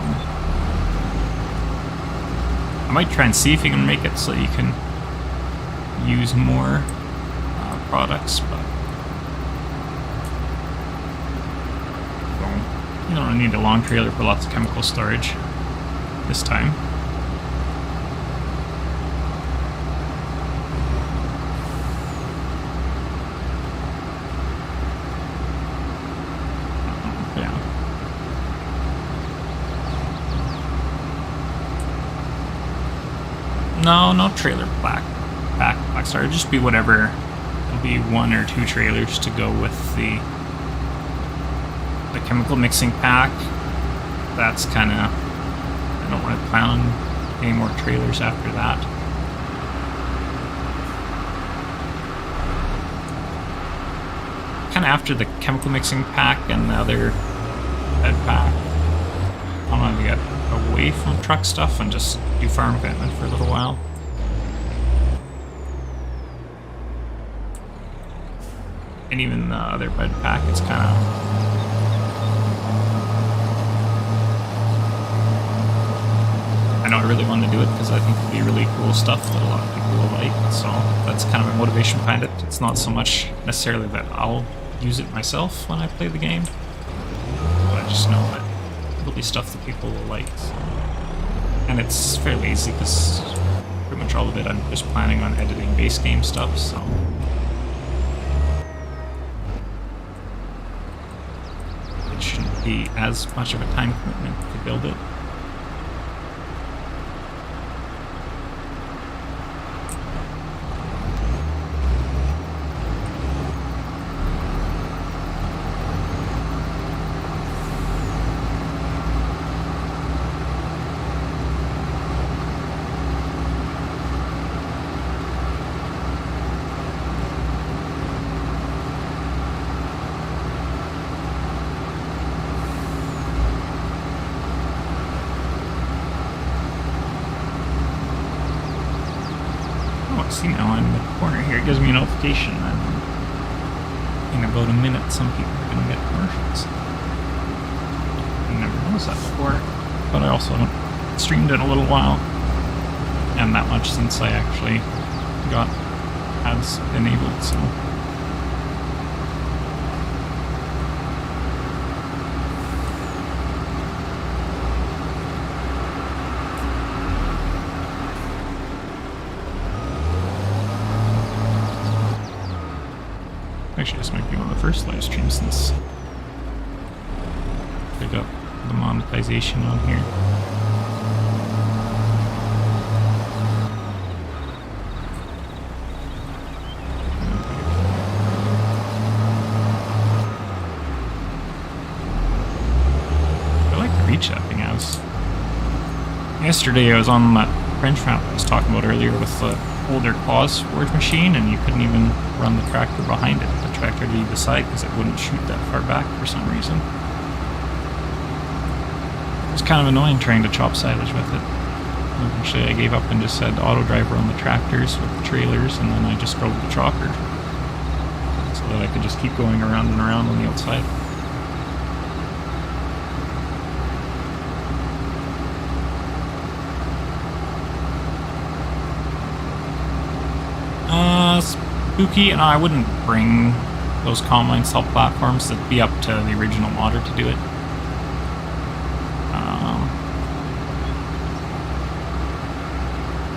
I might try and see if you can make it so you can use more products, but you don't need a long trailer for lots of chemical storage this time. No trailer backpacks. It'll just be whatever. There'll be 1 or 2 trailers to go with the chemical mixing pack. That's kind of, I don't want to plan on any more trailers after that. Kind of after the chemical mixing pack and the other bed pack, I want to get away from truck stuff and just do farm equipment for a little while. And even the other bed pack, it's kind of, I know I really want to do it because I think it'll be really cool stuff that a lot of people will like, so that's kind of my motivation behind it. It's not so much necessarily that I'll use it myself when I play the game, but I just know that it'll be stuff that people will like. So. And it's fairly easy because pretty much all of it I'm just planning on editing base game stuff, so. It shouldn't be as much of a time commitment to build it. See now in the corner here, it gives me a notification that in about a minute some people are going to get commercials. I never noticed that before, but I also haven't streamed in a little while, and that much since I actually got ads enabled, so. Actually, this might be one of the first live streams since I got the monetization on here. I like the reach that thing. Yesterday I was on that French map I was talking about earlier with the older claws forge machine, and you couldn't even run the tractor behind it, the tractor to either side, because it wouldn't shoot that far back for some reason. It was kind of annoying trying to chop silage with it. Eventually I gave up and just said auto driver on the tractors with the trailers, and then I just drove the chopper so that I could just keep going around and around on the outside. Spooky, and I wouldn't bring those combine cell platforms. It'd be up to the original modder to do it.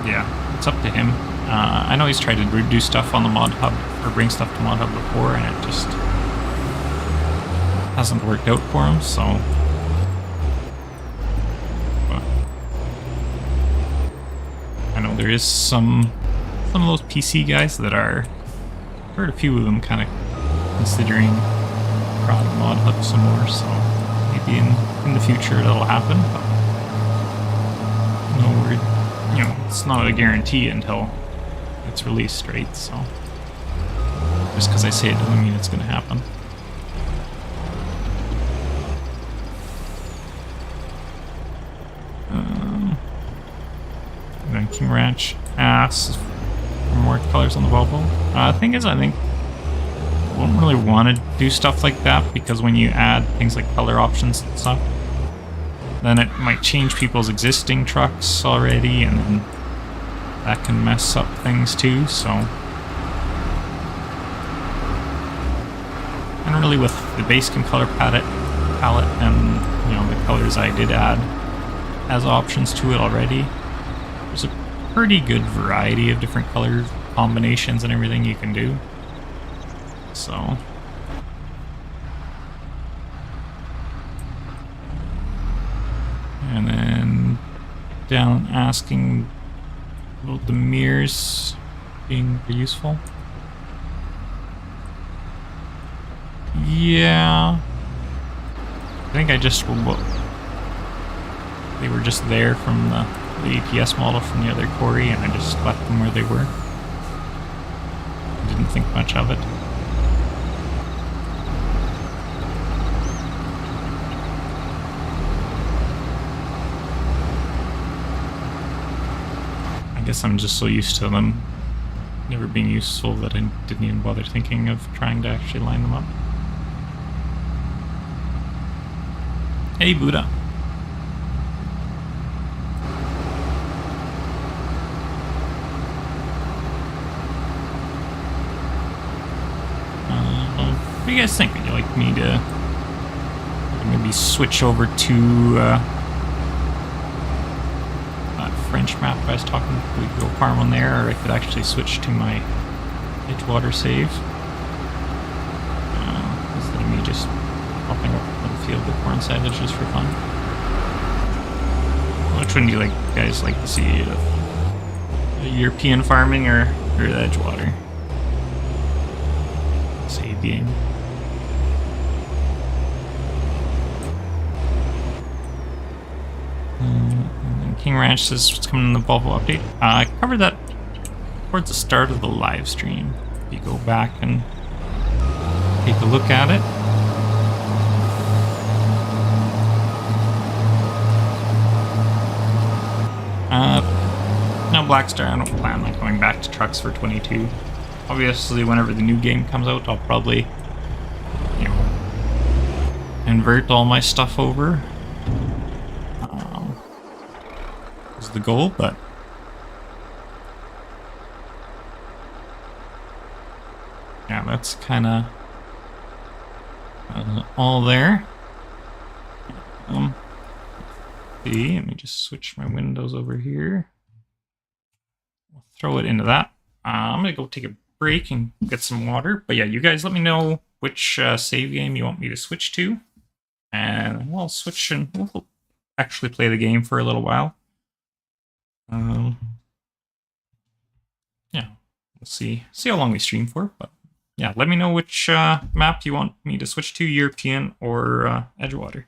Yeah, it's up to him. I know he's tried to do stuff on the mod hub, or bring stuff to mod hub before, and it just hasn't worked out for him, so... But I know there is some of those PC guys that are... I've heard a few of them kind of considering trying to mod hub some more, so maybe in the future that'll happen, but no word, you know, it's not a guarantee until it's released, right? So just because I say it doesn't mean it's going to happen. And then King Ranch asks for more colors on the Volvo. The thing is, I think I won't really want to do stuff like that, because when you add things like color options and stuff, then it might change people's existing trucks already, and then that can mess up things too, so... And really with the base skin color palette and, you know, the colors I did add as options to it already, there's a pretty good variety of different color combinations and everything you can do. So... And then down asking about the mirrors being useful. Yeah, I think I just they were just there from the APS model from the other quarry, and I just left them where they were. I didn't think much of it. I guess I'm just so used to them never being useful that I didn't even bother thinking of trying to actually line them up. Hey, Buddha. What do you guys think? Would you like me to maybe switch over to that French map I was talking about? We could go farm on there, or I could actually switch to my Edgewater save. Instead of me just popping up on the field with corn silage just for fun. Which one do you guys like to see? European farming or the Edgewater save game? And King Ranch says what's coming in the Volvo update. I covered that towards the start of the live stream. If you go back and take a look at it. No, Blackstar, I don't plan on going back to trucks for 22. Obviously, whenever the new game comes out, I'll probably, you know, invert all my stuff over. Is the goal, but yeah, that's kind of all there. See, let me just switch my windows over here. We'll throw it into that. I'm gonna go take a break and get some water. But yeah, you guys let me know which save game you want me to switch to, and we'll switch and we'll actually play the game for a little while. Yeah, we'll see how long we stream for, but yeah, let me know which map you want me to switch to, European or Edgewater.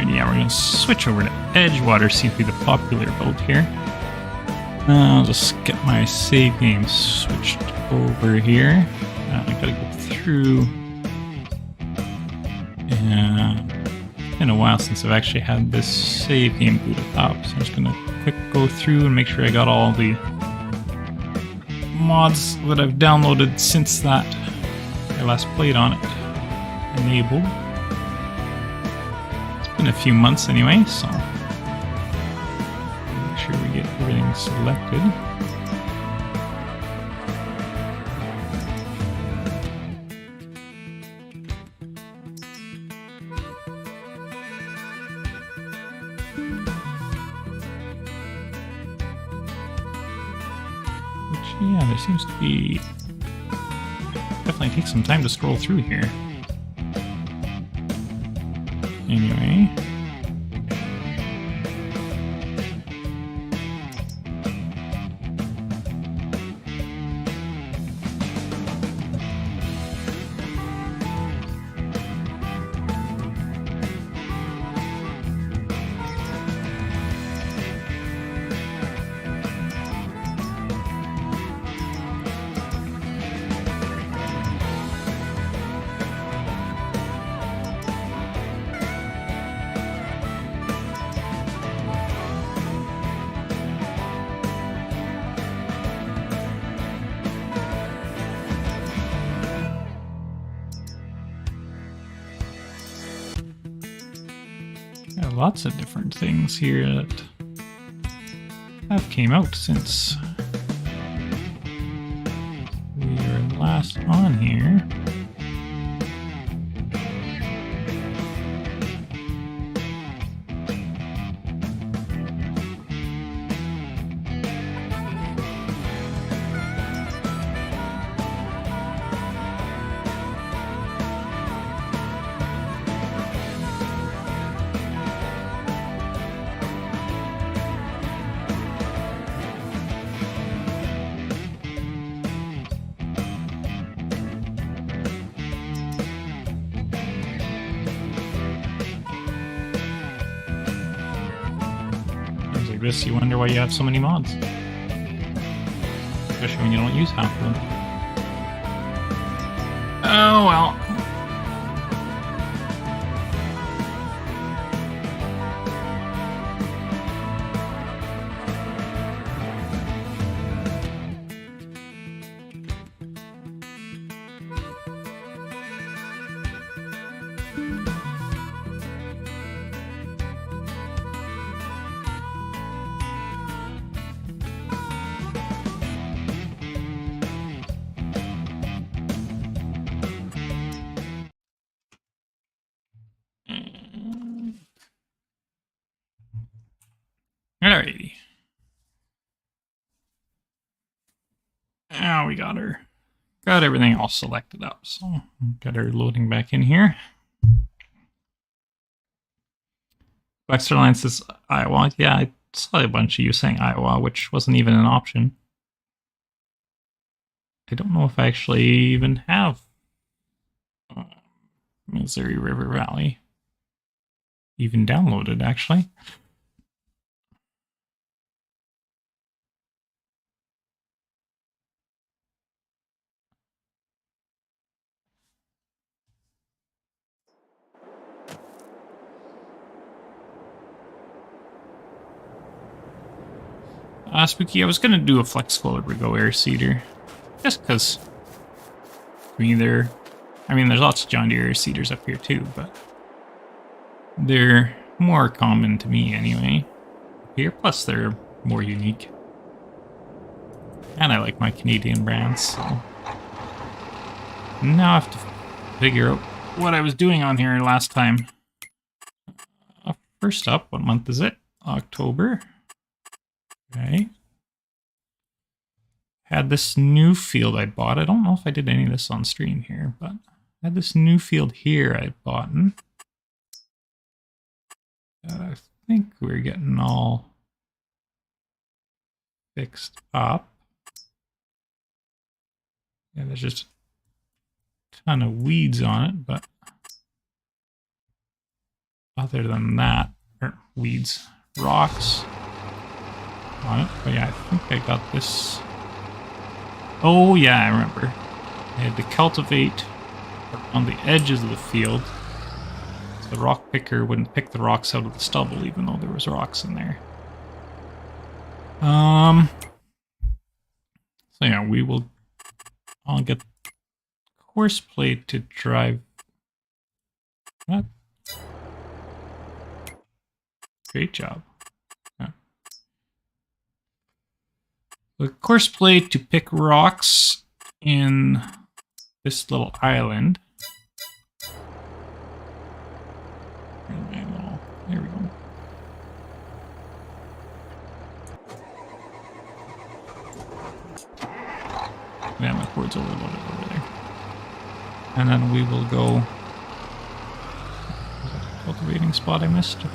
Yeah, we're going to switch over to Edgewater, seems to be the popular boat here. I'll just get my save game switched over here. I gotta go through. Yeah, it's been a while since I've actually had this save game booted up, so I'm just going to quick go through and make sure I got all the mods that I've downloaded since that I last played on it enabled. In a few months anyway, so make sure we get everything selected. Which, yeah, there seems to be definitely takes some time to scroll through here. Anyway. Lots of different things here that have came out since we were last on here. This, you wonder why you have so many mods. Especially when you don't use half of them. Oh well. Alrighty. Now we got everything all selected up, so got her loading back in here. Wexterline says Iowa. Yeah, I saw a bunch of you saying Iowa, which wasn't even an option. I don't know if I actually even have Missouri River Valley even downloaded, actually. Spooky, I was going to do a flexible Rigo air seeder. Just because, there's lots of John Deere air seeders up here too, but they're more common to me anyway. Here, plus they're more unique. And I like my Canadian brands, so. Now I have to figure out what I was doing on here last time. First up, what month is it? October. Okay. Had this new field I bought. I don't know if I did any of this on stream here, but I had this new field here I bought. I think we're getting all fixed up. Yeah, there's just a ton of weeds on it, but other than that, or weeds, rocks on it. But yeah, I think I got this. Oh yeah, I remember. I had to cultivate on the edges of the field. So the rock picker wouldn't pick the rocks out of the stubble, even though there was rocks in there. So yeah, I'll get course plate to drive. What? Great job. Yeah. The course plate to pick rocks in this little island. There we go. Yeah, my board's overloaded over there. And then we will go. Was that a cultivating spot I missed?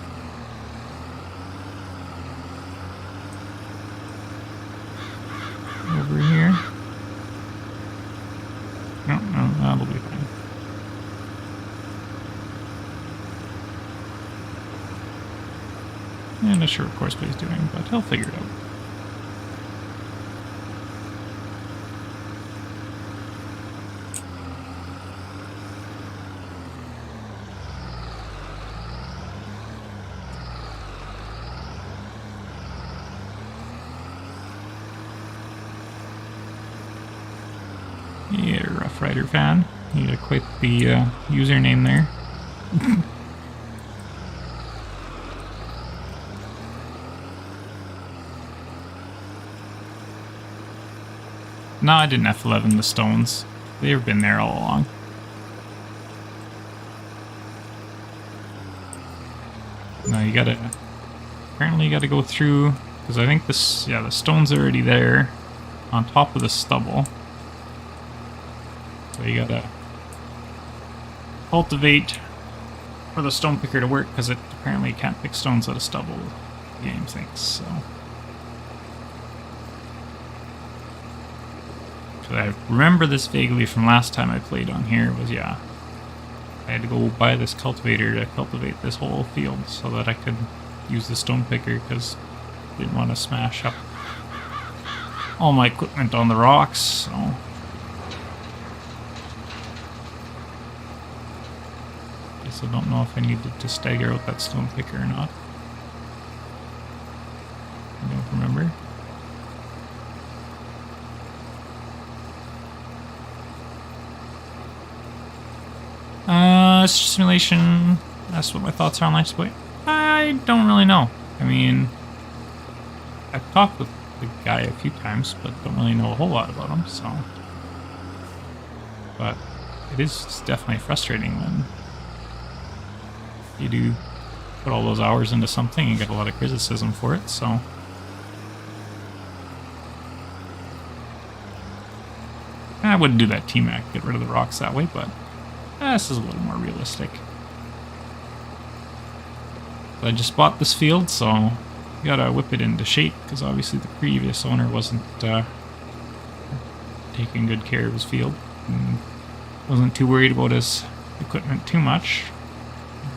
Over here. No, that'll be fine. Yeah, I'm not sure what course he's doing, but he'll figure it out. Yeah, Rough Rider fan. You gotta quit the username there. No, I didn't F11 the stones. They've been there all along. No, you gotta... Apparently you gotta go through... Because I think this... Yeah, the stone's already there. On top of the stubble. So you gotta... cultivate for the stone picker to work, because it apparently can't pick stones out of stubble, the game thinks, so... I remember this vaguely from last time I played on here, was, yeah, I had to go buy this cultivator to cultivate this whole field so that I could use the stone picker, because I didn't want to smash up all my equipment on the rocks, so... Guess I don't know if I needed to stagger out that stone picker or not. I don't remember. Simulation, that's what my thoughts are on Life Support. I don't really know. I mean, I've talked with the guy a few times, but don't really know a whole lot about him, so... But it is definitely frustrating when you do put all those hours into something and get a lot of criticism for it, so... I wouldn't do that T-Mac, get rid of the rocks that way, but... this is a little more realistic. I just bought this field, so you gotta whip it into shape, because obviously the previous owner wasn't taking good care of his field. And wasn't too worried about his equipment too much.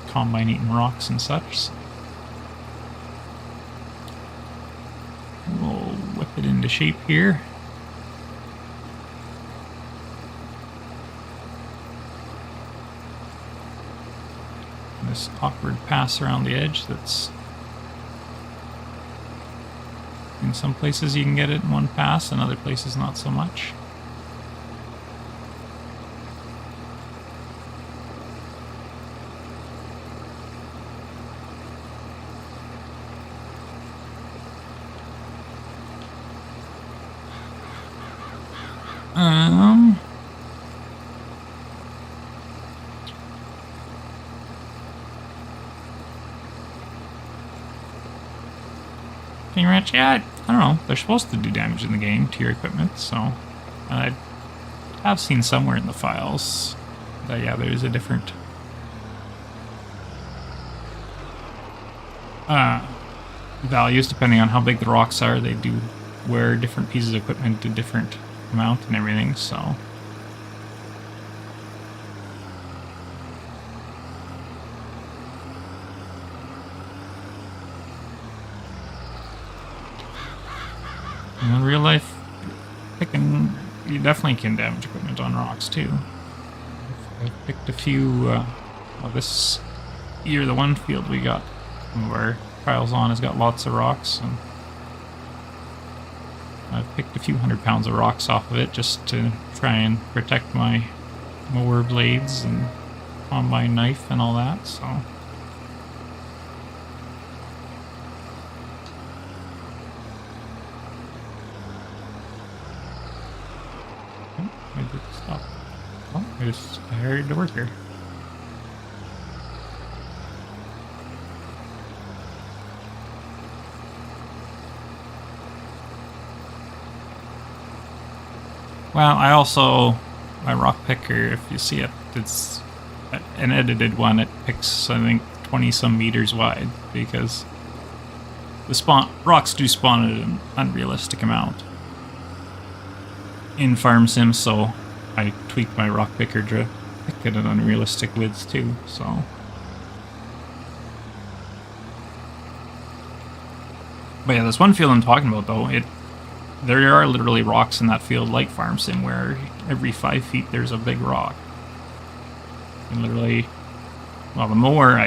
Combine eating rocks and such. So we'll whip it into shape here. This awkward pass around the edge that's... In some places you can get it in one pass, and other places not so much. Yeah, I don't know, they're supposed to do damage in the game to your equipment, so I have seen somewhere in the files that, yeah, there's a different values depending on how big the rocks are. They do wear different pieces of equipment to different amount and everything, so. In real life, you definitely can damage equipment on rocks too. I've picked a few. Well, this year, the one field we got where trials on has got lots of rocks, and I've picked a few 100 pounds of rocks off of it just to try and protect my mower blades and combine knife and all that. So. I did stop. Oh, I heard the worker. Well, I also, my rock picker, if you see it, it's an edited one. It picks, I think, 20 some meters wide because the rocks do spawn at an unrealistic amount in Farm Sim, so I tweaked my rock picker to pick at an unrealistic width too, so. But yeah, this one field I'm talking about though, there are literally rocks in that field like Farm Sim where every 5 feet there's a big rock. And literally, well, the mower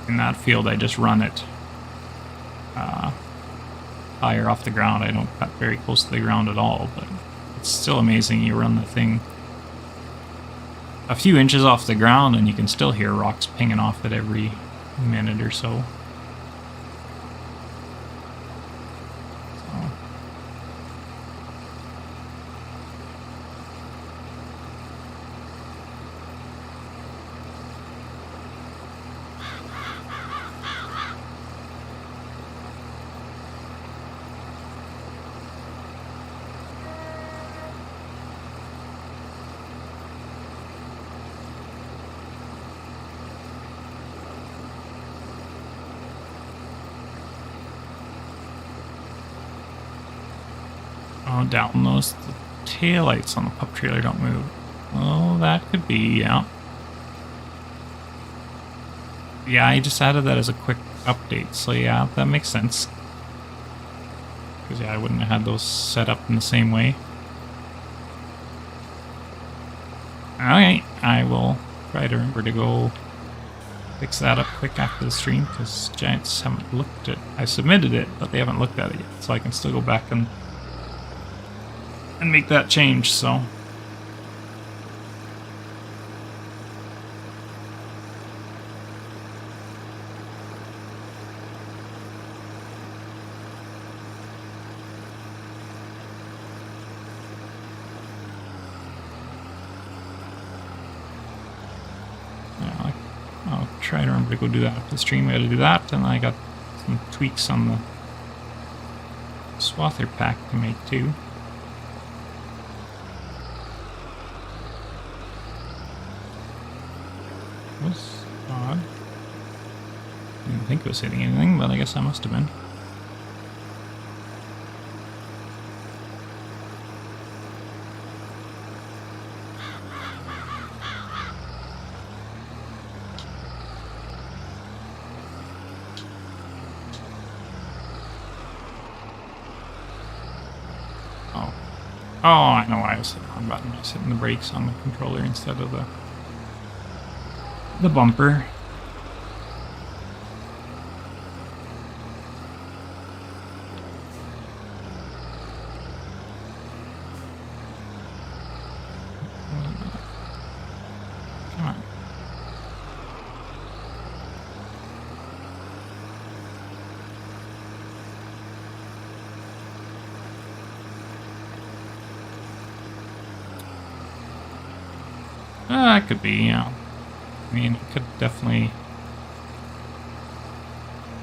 in that field I just run it higher off the ground. I don't cut very close to the ground at all, but it's still amazing. You run the thing a few inches off the ground and you can still hear rocks pinging off it every minute or so. Oh, down those the taillights on the pup trailer don't move. Oh, that could be, yeah. Yeah, I just added that as a quick update, so yeah, that makes sense. Because yeah, I wouldn't have had those set up in the same way. Alright, I will try to remember to go fix that up quick after the stream, because Giants haven't looked at it. I submitted it, but they haven't looked at it yet, so I can still go back and make that change, so. Yeah, I'll try to remember to go do that after the stream. I gotta do that, and I got some tweaks on the Swather pack to make too. Was odd. Didn't think it was hitting anything, but I guess I must have been. Oh, I know why I was hitting the wrong button. I was hitting the brakes on the controller instead of the bumper. Come on. That could be, yeah. I mean, it could definitely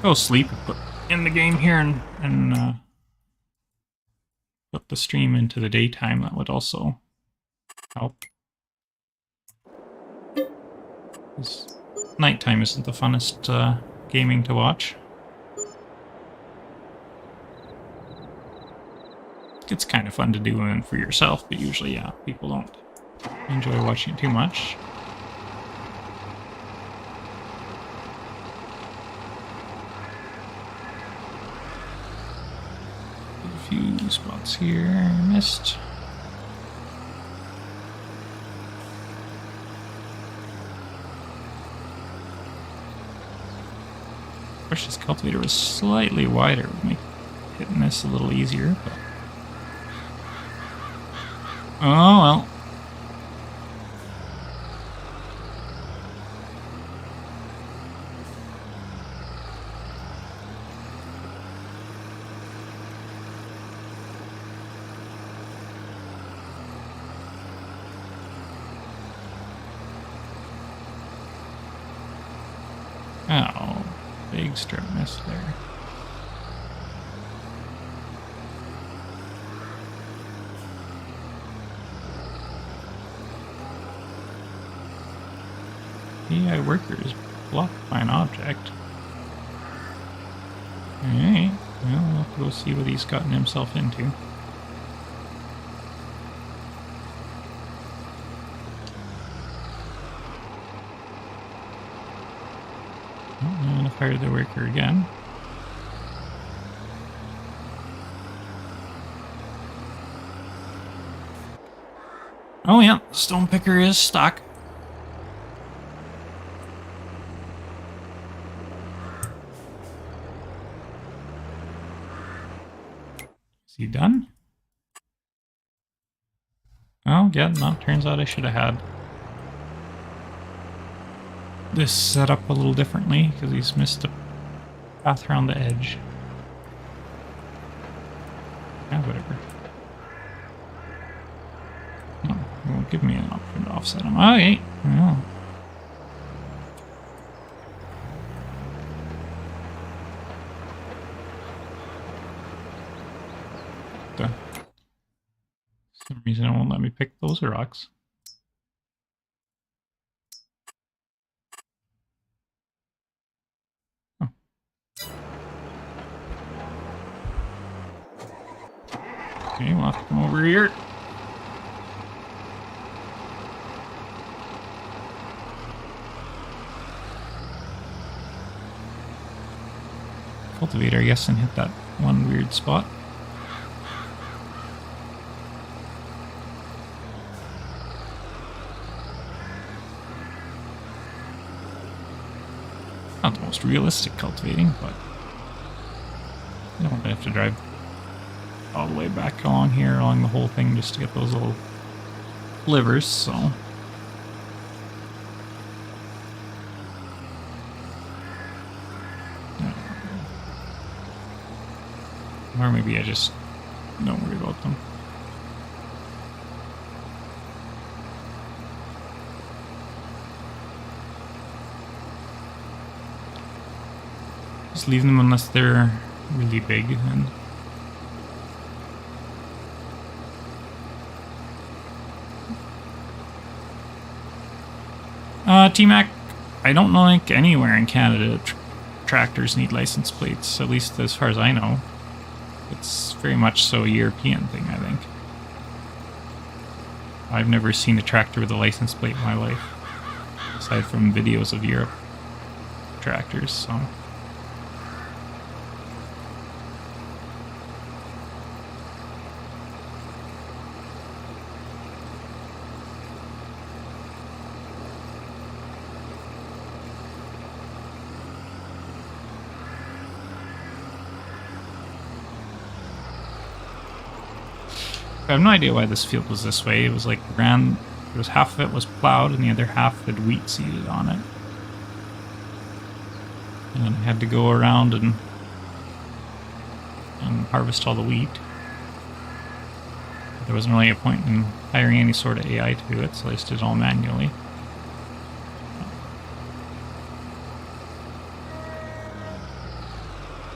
go sleep, in the game here and put the stream into the daytime, that would also help. 'Cause nighttime isn't the funnest gaming to watch. It's kind of fun to do and for yourself, but usually, yeah, people don't enjoy watching it too much. A few spots here missed. I wish this cultivator was slightly wider, it would make hitting this a little easier, but oh well. Oh, big strip miss there. AI worker is blocked by an object. Alright, well, we'll have to go see what he's gotten himself into. Well, I'm gonna fire the worker again. Oh yeah, stone picker is stuck. Is he done? Oh yeah, no, turns out I should have had this set up a little differently because he's missed a path around the edge. Yeah, whatever. Oh, it won't give me an option to offset him. Okay. Well. For some reason it won't let me pick those rocks. Oh. Okay, we'll have to come over here. Cultivator, I guess, and hit that one weird spot. Not the most realistic cultivating, but I don't want to have to drive all the way back along here, along the whole thing, just to get those little livers, so. Or maybe I just don't worry about them. Just leave them unless they're really big and T-Mac, I don't think anywhere in Canada tractors need license plates, at least as far as I know. It's very much so a European thing, I think. I've never seen a tractor with a license plate in my life, aside from videos of Europe tractors, so. I have no idea why this field was this way. It was like there was half of it was plowed and the other half had wheat seeded on it. And I had to go around and harvest all the wheat. There wasn't really a point in hiring any sort of AI to do it, so I just did it all manually.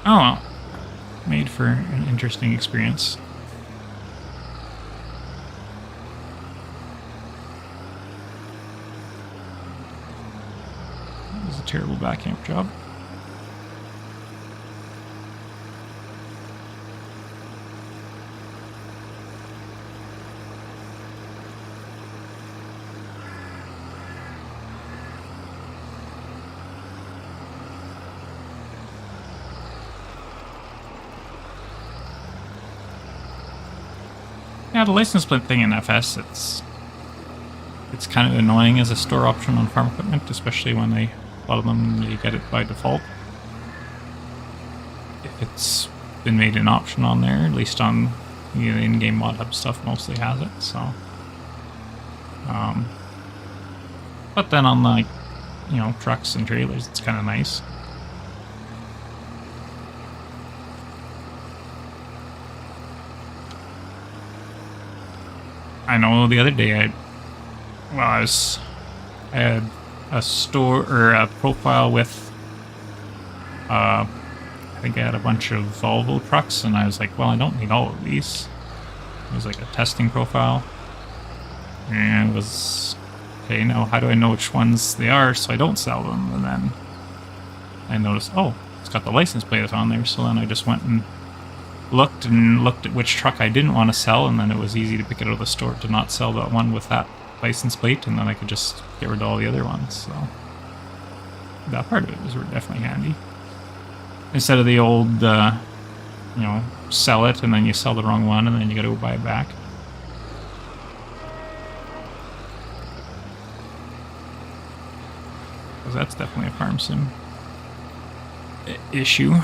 Oh well. made for an interesting experience. That was a terrible backhand job. Yeah, the license plate thing in FS, it's kind of annoying as a store option on farm equipment, especially when a lot of them you get it by default. If it's been made an option on there, at least on the in-game mod hub stuff mostly has it, so. But then on like, you know, trucks and trailers, it's kind of nice. I know the other day I had a store or a profile with I think I had a bunch of Volvo trucks, and I was like, well, I don't need all of these. It was like a testing profile, and it was okay. Now how do I know which ones they are so I don't sell them? And then I noticed, oh, it's got the license plate on there. So then I just went and looked at which truck I didn't want to sell, and then it was easy to pick it out of the store to not sell that one with that license plate, and then I could just get rid of all the other ones. So that part of it was definitely handy. Instead of the old, you know, sell it and then you sell the wrong one and then you got to go buy it back. Because that's definitely a farm sim issue.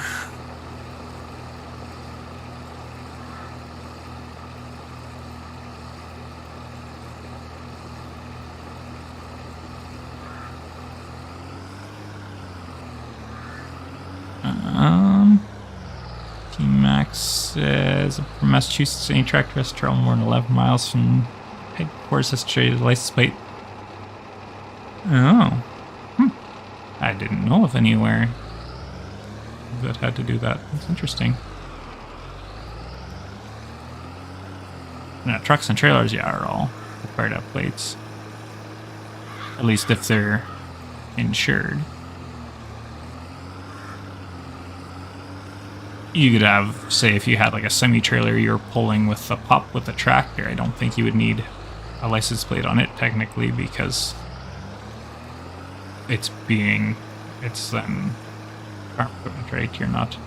Team Max says from Massachusetts, any tractor has to travel more than 11 miles from headquarters has to trade the license plate. Oh. I didn't know of anywhere that had to do that. That's interesting. Now, trucks and trailers, yeah, are all required to have plates. At least if they're insured. You could have, say, if you had like a semi-trailer you're pulling with a pup with a tractor, I don't think you would need a license plate on it technically, because it's then farm equipment, right? You're not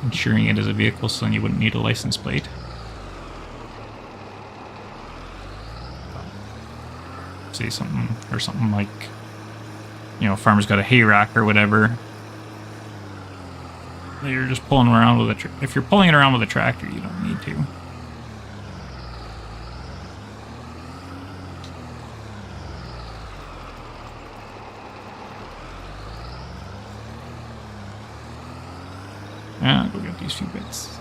insuring it as a vehicle, so then you wouldn't need a license plate. Say something like, you know, farmer's got a hay rack or whatever. You're just pulling around with if you're pulling it around with a tractor, you don't need to. Yeah, I'll go get these few bits.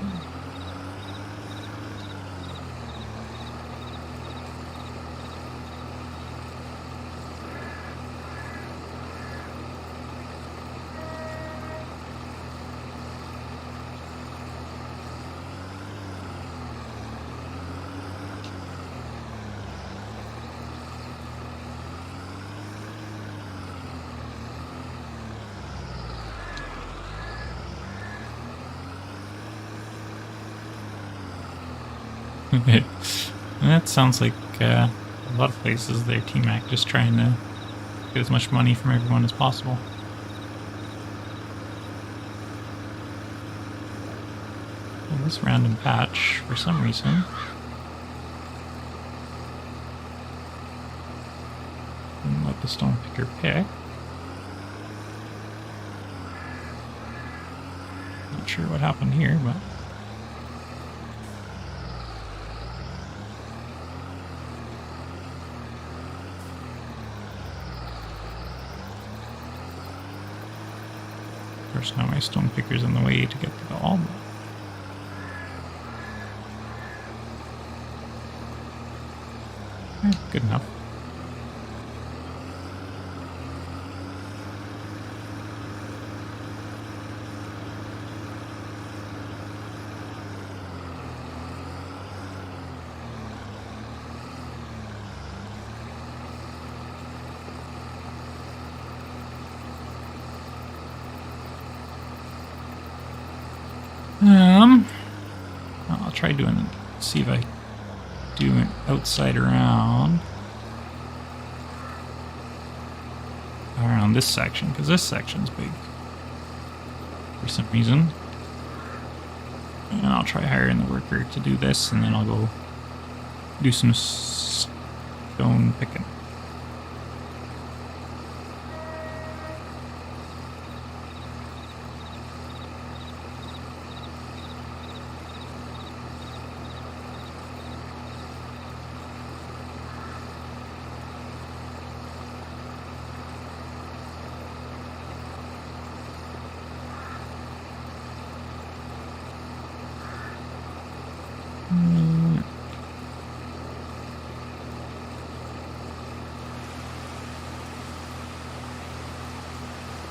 That sounds like a lot of places their T-Mac just trying to get as much money from everyone as possible. Well, this random patch, for some reason, didn't let the stone picker pick. Not sure what happened here, but of course, now my stone picker's in the way to get to the all. Good enough. I'll try doing, see if I do an outside around this section, because this section's big for some reason. And I'll try hiring the worker to do this, and then I'll go do some stone picking.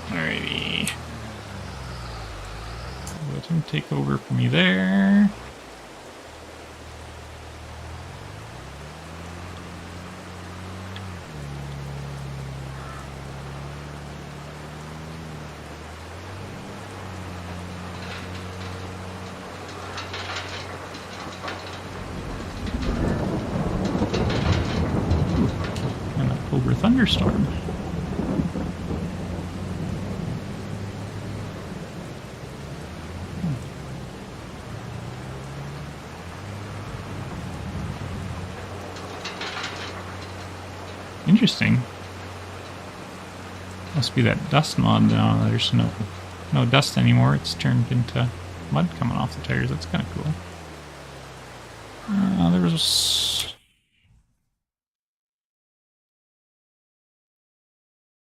Alrighty. Let him take over for me there. An October thunderstorm. Interesting. Must be that dust mod now. There's no dust anymore. It's turned into mud coming off the tires. That's kind of cool.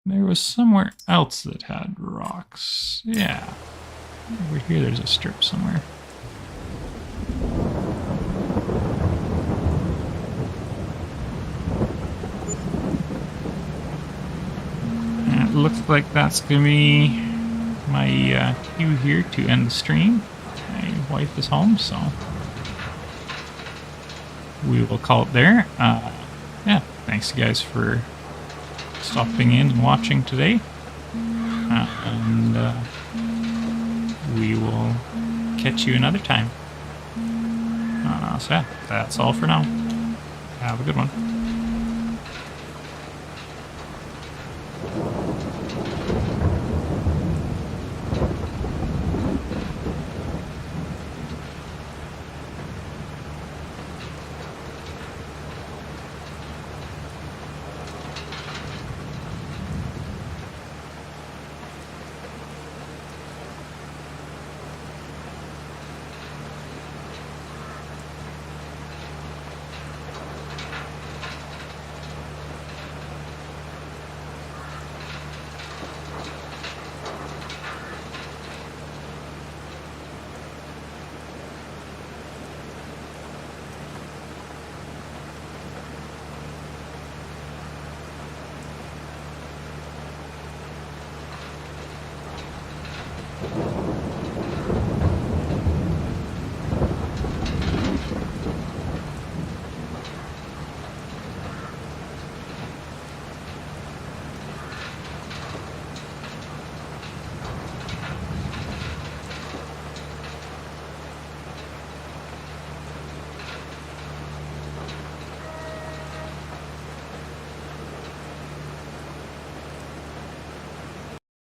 There was somewhere else that had rocks. Yeah. Over here there's a strip somewhere. It looks like that's going to be my cue here to end the stream. My wife is home, so we will call it there. Yeah, thanks you guys for stopping in and watching today. And we will catch you another time. So yeah, that's all for now. Have a good one.